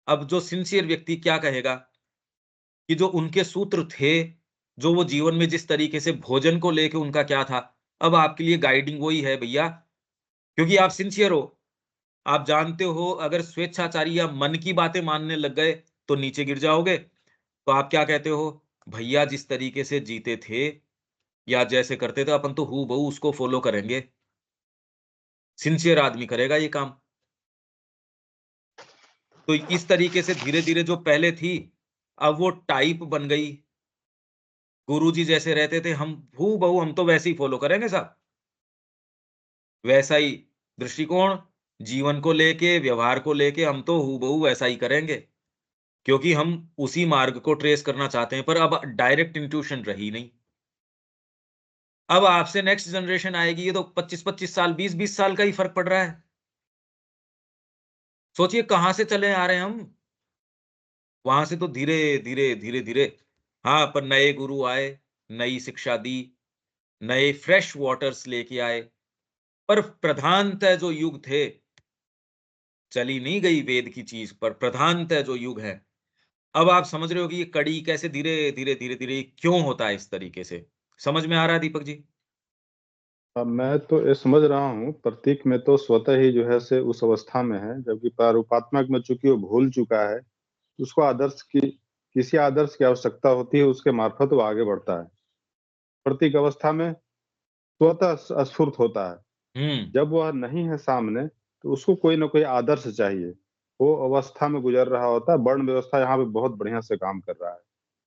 अब जो सिंसियर व्यक्ति क्या कहेगा कि जो उनके सूत्र थे, जो वो जीवन में जिस तरीके से भोजन को लेके उनका क्या था, अब आपके लिए गाइडिंग वही है भैया, क्योंकि आप सिंसियर हो। आप जानते हो अगर स्वेच्छाचारी या मन की बातें मानने लग गए, तो नीचे गिर जाओगे। तो आप क्या कहते हो, भैया जिस तरीके से जीते थे या जैसे करते थे अपन तो हूबहू उसको फॉलो करेंगे। सिंसियर आदमी करेगा ये काम। तो इस तरीके से धीरे-धीरे जो पहले थी, अब वो टाइप बन गई। गुरुजी जैसे रहते थे, हम हूबहू हम तो वैसे ही फॉलो करेंगे साहब। वैसा ही दृष्टिकोण, जीवन को लेके, व्यवहार को लेके हम तो हूबहू वैसा ही करेंगे, क्योंकि हम उसी मार्ग को ट्रेस करना चाहते हैं, पर अब डायरेक्ट इंट्यूशन रही नहीं। अब आपसे नेक्स्ट जनरेशन आएगी, ये तो 25-25 साल, 20-20 साल का ही फ़र्क पड़ रहा है। सोचिए कहाँ से चले आ रहे हैं हम। वहाँ से तो धीरे-धीरे, धीरे-धीरे हाँ, पर नए गुरु आए, नई शिक्षा दी, नए फ्रेश वाटर्स लेके आए, पर प्रधानतः जो युग थे, चली नहीं गई वेद की चीज़ पर प्रधानतः जो युग है, अब आप समझ रहे हो कि ये कड़ी कैसे धीरे-धीरे, धीरे-धीरे क्यों होता है इस तरीके से? समझ में आ रहा है दीपक जी? मैं तो ये समझ रहा हूँ, प्रतीक में तो स्वतः ही जो है से उस अवस्था में है, जबकि प्रारूपात्मक में चूँकि वो भूल चुका है, उसको किसी आदर्श की आवश्यकता होती है, उसके मार्फत वो आगे बढ़ता है। प्रतीक अवस्था में स्वतः स्फुरित होता है। हुँ, जब वह नहीं है सामने, तो उसको कोई न कोई आदर्श चाहिए। वो अवस्था में गुज़र रहा होता है, वर्ण व्यवस्था यहाँ पे बहुत बढ़िया से काम कर रहा है।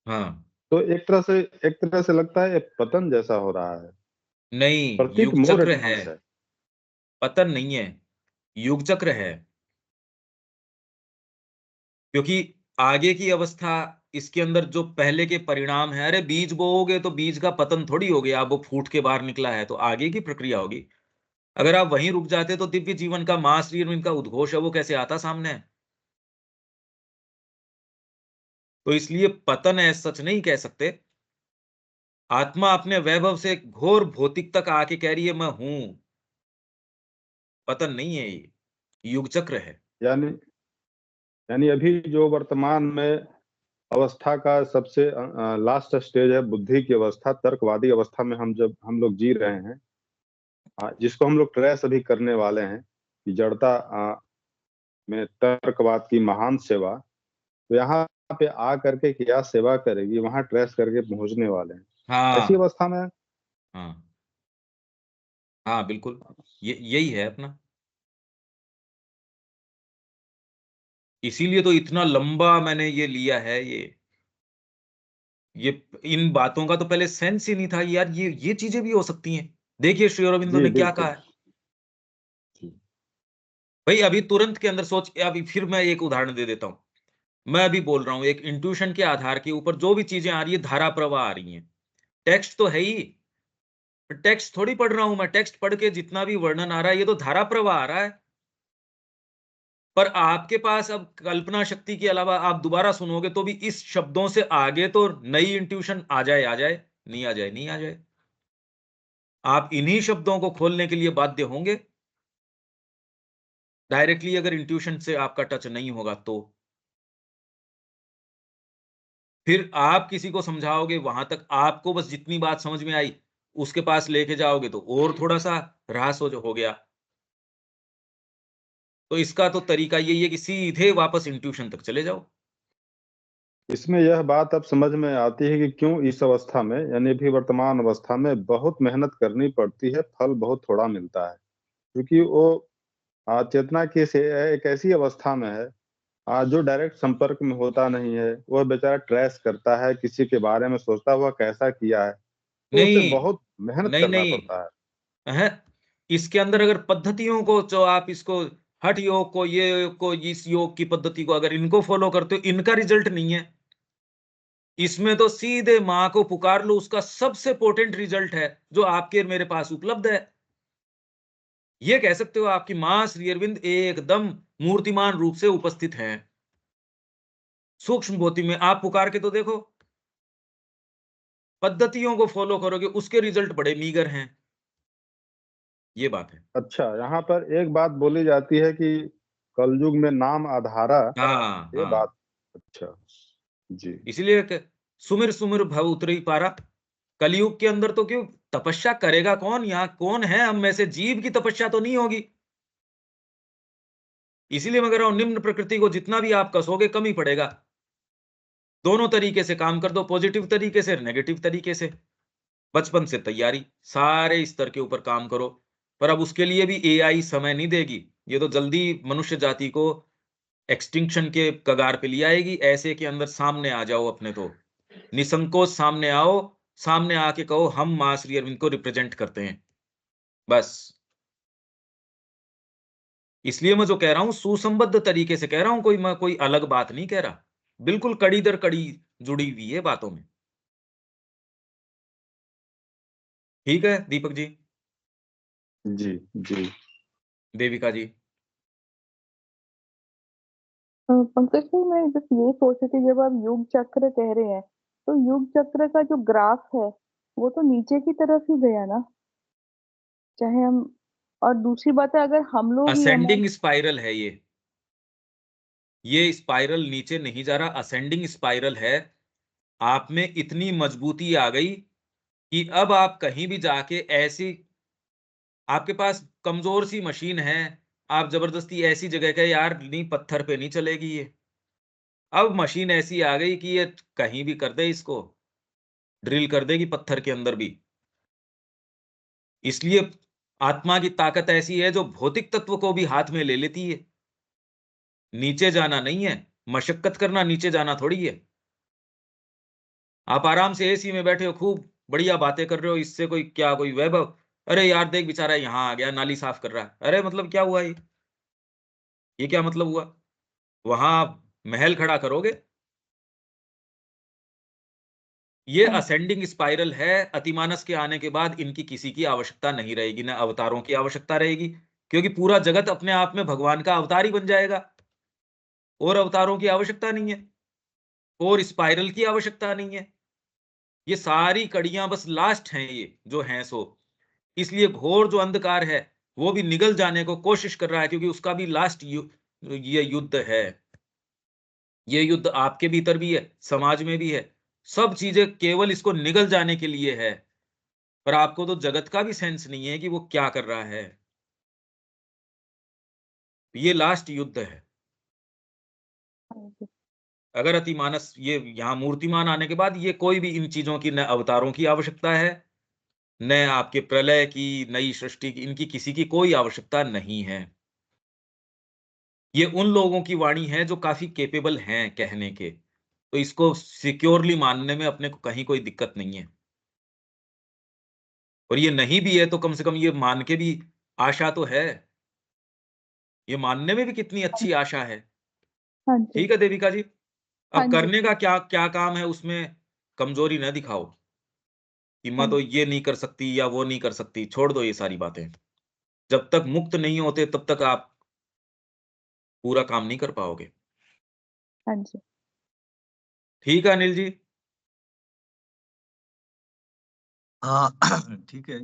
हाँ। तो एक तरह से लगता है ये पतन जैसा हो रहा है। नहीं, प्रतीक युग मोर चक्र है, एडवांस है। पतन नहीं है, युग चक्र है। क्योंकि आगे की अवस्था इसके अंदर जो पहले के परिणाम हैं, अरे बीज बोओगे तो बीज का पतन थोड़ी हो गया, अब वो फूट के बाहर निकला है, तो आगे की प्रक्रिया होगी। अगर आप वहीं रुक जाते तो दिव्य जीवन का माँ शरीर में इनका उद्घोष है, वो कैसे आता सामने? तो इसलिए पतन एज़ सच नहीं कह सकते। आत्मा अपने वैभव से घोर भौतिक तक आके कह रही है मैं हूँ, पतन नहीं है ये, युग चक्र है। यानी यानी अभी जो वर्तमान में अवस्था का सबसे लास्ट स्टेज है बुद्धि की अवस्था, तर्कवादी अवस्था में हम लोग जी रहे हैं, जिसको हम लोग ट्रेस अभी करने वाले हैं कि जड़ता में तर्कवाद की महान सेवा, तो यहाँ पे आ करके क्या सेवा करेगी, वहाँ ट्रेस करके पहुँचने वाले हैं। ऐसी हाँ, अवस्था में हाँ, हाँ, बिल्कुल। ये यही है अपना। इसीलिए तो इतना लंबा मैंने ये लिया है ये इन बातों का तो पहले सेंस ही नहीं था यार ये चीज़ें भी हो सकती हैं। देखिए श्री अरबिंदो जी, ने क्या कहा बिल्कुल। है। जी, भई अभी तुरंत के अंदर सोच अभी फिर मैं एक उदाहरण दे देता हूँ। मैं अभी बोल रहा हूँ एक इंट्यूशन के आधार के ऊपर जो भी चीज़ें आ रही है धारा प्रवाह आ रही हैं। टेक्स्ट तो है ही, टेक्स्ट थोड़ी पढ़ रहा हूँ मैं, टेक्स्ट पढ़ के जितना भी वर्णन आ रहा है ये तो धारा प्रवाह आ रहा है। पर आपके पास अब कल्पना शक्ति के अलावा आप दोबारा सुनोगे तो भी इस शब्दों से आगे तो नई इंट्यूशन आ जाए, नहीं आ जाए, नहीं आ जाए। आप इन्हीं शब्दों को खोलने के लिए बाध्य होंगे, डायरेक्टली अगर इंट्यूशन से आपका टच नहीं होगा तो। फिर आप किसी को समझाओगे, वहां तक आपको बस जितनी बात समझ में आई उसके पास लेके जाओगे तो और थोड़ा सा ह्रास हो गया। तो इसका तो तरीका यही है कि सीधे वापस इंट्यूशन तक चले जाओ। इसमें यह बात अब समझ में आती है कि क्यों इस अवस्था में, यानी अभी वर्तमान अवस्था में बहुत मेहनत करनी पड़ती है, फल बहुत थोड़ा मिलता है। क्योंकि वो चेतना की एक ऐसी अवस्था में है जो डायरेक्ट संपर्क में होता नहीं है। वह बेचारा ट्रेस करता है, किसी के बारे में सोचता है, वह कैसा किया है, तो उसे नहीं, बहुत मेहनत नहीं, करना नहीं। पड़ता है। इसके अंदर अगर पद्धतियों को, जो आप इसको हठ योग को, ये योग को, इस योग की पद्धति को अगर इनको फॉलो करते हो, इनका रिजल्ट नहीं है। इसमें तो सीधे मां को पुकार लो, उसका सबसे पोटेंट रिजल्ट है जो आपके मेरे पास उपलब्ध है। ये कह सकते हो आपकी मां श्री अरविंद एकदम मूर्तिमान रूप से उपस्थित हैं। सूक्ष्म भौति में आप पुकार के तो देखो, पद्धतियों को फॉलो करोगे उसके रिजल्ट बड़े मीगर हैं। ये बात है। अच्छा, यहाँ पर एक बात बोली जाती है कि कलयुग में नाम आधारा, हाँ, ये हाँ। बात। अच्छा, जी। इसलिए सुमिर सुमिर भव उतरी पारा। कलयुग के अंदर तो क्यों तपस्या करेगा कौन? यहाँ कौन है हम में से? जीव की तपस्या तो नहीं होगी। इसीलिए मैं कह रहा हूं, निम्न प्रकृति को जितना भी आप कसोगे कम ही पड़ेगा। दोनों तरीके से काम कर दो, पॉजिटिव तरीके से, नेगेटिव तरीके से। बचपन से तैयारी, सारे स्तर के ऊपर काम करो। पर अब उसके लिए भी एआई समय नहीं देगी। ये तो जल्दी मनुष्य जाति को एक्सटिंक्शन के कगार पे ले आएगी। ऐसे के अंदर सामने आ जाओ अपने, तो निसंकोच सामने आओ। सामने आके कहो हम मां श्री अरविंद को रिप्रेजेंट करते हैं, बस। इसलिए मैं जो कह रहा हूं सुसंबद्ध तरीके से कह रहा हूं, मैं कोई अलग बात नहीं कह रहा। बिल्कुल कड़ी दर कड़ी जुड़ी हुई है बातों में। ठीक है दीपक जी, जी, जी। देविका जी। पंकज जी, मैं बस ये सोच रही थी, जब आप युग चक्र कह रहे हैं तो युग चक्र का जो ग्राफ है वो तो नीचे की तरफ ही गया ना, चाहे हम। और दूसरी बात है, अगर हम लोग ही हमारे। असेंडिंग स्पाइरल है ये स्पाइरल नीचे नहीं जा रहा, असेंडिंग स्पाइरल है। आप में इतनी मजबूती आ गई कि अब आप कहीं भी जाके ऐसी, आपके पास कमजोर सी मशीन है, आप जबरदस्ती ऐसी जगह के, यार नहीं पत्थर पे नहीं चलेगी ये। अब मशीन ऐसी आ गई कि ये कहीं भी कर दे, इसको ड्रिल कर देगी पत्थर के अंदर भी। इसलिए आत्मा की ताकत ऐसी है जो भौतिक तत्व को भी हाथ में ले लेती है। नीचे जाना नहीं है, मशक्कत करना नीचे जाना थोड़ी है। आप आराम से एसी में बैठे हो, खूब बढ़िया बातें कर रहे हो, इससे कोई क्या, कोई वैभव? अरे यार देख बेचारा यहाँ आ गया, नाली साफ कर रहा है। अरे मतलब क्या हुआ ये क्या मतलब हुआ? वहां आप महल खड़ा करोगे? ये हाँ असेंडिंग स्पाइरल है। अतिमानस के आने के बाद इनकी किसी की आवश्यकता नहीं रहेगी, ना अवतारों की आवश्यकता रहेगी, क्योंकि पूरा जगत अपने आप में भगवान का अवतार ही बन जाएगा। और अवतारों की आवश्यकता नहीं है, और स्पाइरल की आवश्यकता नहीं है। ये सारी कड़ियां बस लास्ट हैं, ये जो हैं सो। इसलिए घोर जो अंधकार है वो भी निगल जाने को कोशिश कर रहा है, क्योंकि उसका भी लास्ट ये युद्ध है। ये युद्ध आपके भीतर भी है, समाज में भी है। सब चीजें केवल इसको निगल जाने के लिए है। पर आपको तो जगत का भी सेंस नहीं है कि वो क्या कर रहा है। ये लास्ट युद्ध है। हाँ जी। अगर अतिमानस ये यहाँ मूर्तिमान आने के बाद ये कोई भी इन चीजों की, न अवतारों की आवश्यकता है, न आपके प्रलय की, नई सृष्टि की, इनकी किसी की कोई आवश्यकता नहीं है। ये उन लोगों की वाणी है जो काफी केपेबल हैं कहने के। तो इसको सिक्योरली मानने में अपने को कहीं कोई दिक्कत नहीं है। और ये नहीं भी है तो कम से कम ये मान के भी आशा तो है। ये मानने में भी कितनी अच्छी आशा है। हाँ जी। ठीक है देविका जी। हाँ अब जी। करने का क्या क्या काम है, उसमें कमजोरी न दिखाओ कि हाँ मैं तो ये नहीं कर सकती या वो नहीं कर सकती। छोड़ दो ये सारी बातें। जब तक मुक्त नहीं होते तब तक आप पूरा काम नहीं कर पाओगे। हाँ जी। ठीक है अनिल जी। हाँ ठीक है।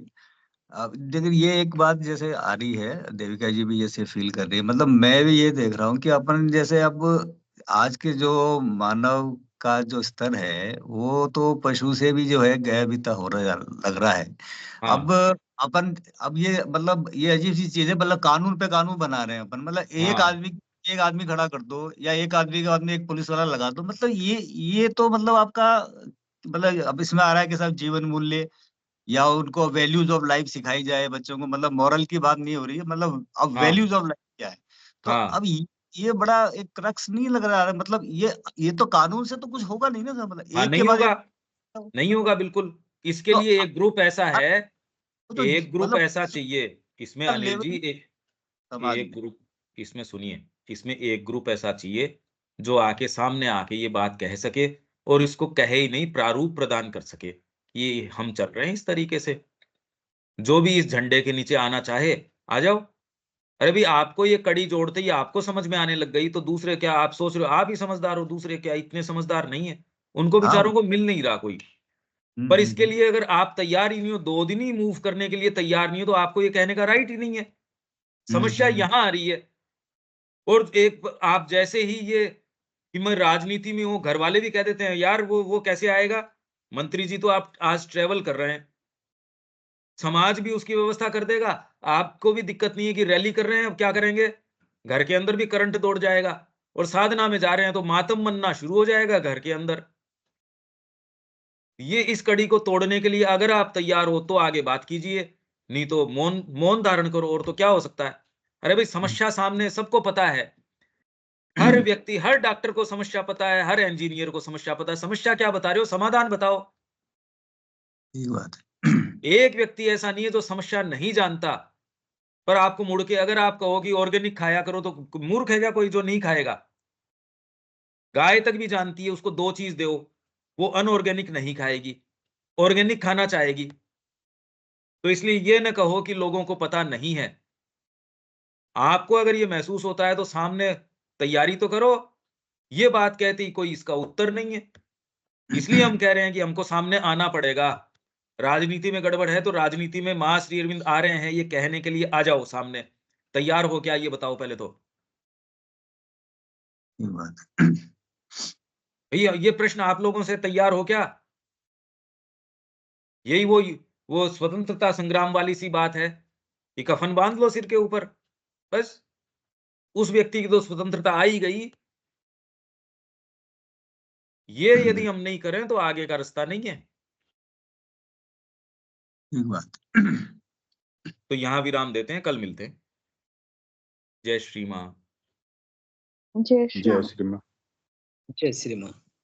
अब देखिए ये एक बात जैसे आ रही है, देविका जी भी जैसे फील कर रही है, मतलब मैं भी ये देख रहा हूँ कि अपन जैसे अब आज के जो मानव का जो स्तर है वो तो पशु से भी जो है गया बीता हो रहा लग रहा है। अब हाँ अपन अब ये मतलब ये अजीब सी चीज है, मतलब कानून पे कानून बना रहे हैं अपन, मतलब हाँ एक आदमी खड़ा कर दो या एक आदमी का आदमी एक पुलिस वाला लगा दो, मतलब ये तो मतलब आपका मतलब अब इसमें आ रहा है कि साहब जीवन मूल्य या उनको वैल्यूज ऑफ लाइफ सिखाई जाए बच्चों को, मतलब मॉरल की बात नहीं हो रही है, मतलब अब हाँ वैल्यूज ऑफ लाइफ क्या है। तो हाँ अब ये बड़ा एक क्रक्स नहीं लग रहा है, मतलब ये तो कानून से तो कुछ होगा नहीं ना, मतलब हाँ, एक के नहीं बाद होगा, एक। नहीं होगा बिल्कुल। इसके तो लिए एक ग्रुप ऐसा है, वो तो एक ग्रुप मतलब ऐसा चाहिए इसमें अनिल जी, लेवल समाज एक में। ग्रुप, इसमें सुनिए, इसमें एक ग्रुप ऐसा चाहिए जो आके सामने आके ये बात कह सके, और इसको कहे ही नहीं, प्रारूप प्रदान कर सके कि हम चल रहे हैं इस तरीके से। जो भी इस झंडे के नीचे आना चाहे आ जाओ। अरे भाई, आपको ये कड़ी जोड़ते ही आपको समझ में आने लग गई, तो दूसरे क्या आप सोच रहे हो आप ही समझदार हो, दूसरे क्या इतने समझदार नहीं है? उनको हाँ। बेचारों को मिल नहीं रहा कोई। पर इसके लिए अगर आप तैयार ही नहीं हो, 2 दिन ही मूव करने के लिए तैयार नहीं हो, तो आपको ये कहने का राइट ही नहीं है। समस्या यहां आ रही है। और एक आप जैसे ही ये कि मैं राजनीति में हूँ, घर वाले भी कह देते हैं, यार वो कैसे आएगा? मंत्री जी तो आप आज ट्रैवल कर रहे हैं, समाज भी उसकी व्यवस्था कर देगा, आपको भी दिक्कत नहीं है कि रैली कर रहे हैं, अब क्या करेंगे? घर के अंदर भी करंट दौड़ जाएगा, और साधना में जा रहे हैं तो मातम मनना शुरू हो जाएगा घर के अंदर। ये इस कड़ी को तोड़ने के लिए अगर आप तैयार हो तो आगे बात कीजिए, नहीं तो मौन मौन धारण करो, और तो क्या हो सकता है? अरे भाई, समस्या सामने सबको पता है, हर व्यक्ति, हर डॉक्टर को समस्या पता है, हर इंजीनियर को समस्या पता है। समस्या क्या बता रहे हो? समाधान बताओ। ये बात है। एक व्यक्ति ऐसा नहीं है जो समस्या नहीं जानता। पर आपको मुड़ के अगर आप कहो कि ऑर्गेनिक खाया करो, तो मूर्ख है क्या कोई जो नहीं खाएगा? गाय तक भी जानती है, उसको 2 चीज दो, वो अनऑर्गेनिक नहीं खाएगी, ऑर्गेनिक खाना चाहेगी। तो इसलिए ये न कहो कि लोगों को पता नहीं है। आपको अगर ये महसूस होता है तो सामने तैयारी तो करो। ये बात कहती कोई इसका उत्तर नहीं है। इसलिए हम कह रहे हैं कि हमको सामने आना पड़ेगा। राजनीति में गड़बड़ है तो राजनीति में मां श्री अरविंद आ रहे हैं ये कहने के लिए, आ जाओ सामने। तैयार हो क्या, ये बताओ पहले तो। ये बात है। भैया, ये प्रश्न आप लोगों से, तैयार हो क्या? यही वो स्वतंत्रता संग्राम वाली सी बात है कि कफन बांध लो सिर के ऊपर, बस। उस व्यक्ति की तो स्वतंत्रता आ ही गई। ये यदि हम नहीं करें तो आगे का रास्ता नहीं है। ये बात। तो यहां विराम देते हैं, कल मिलते हैं। जय श्री मां। जय श्री जय राम। श्री राम। जय श्री राम।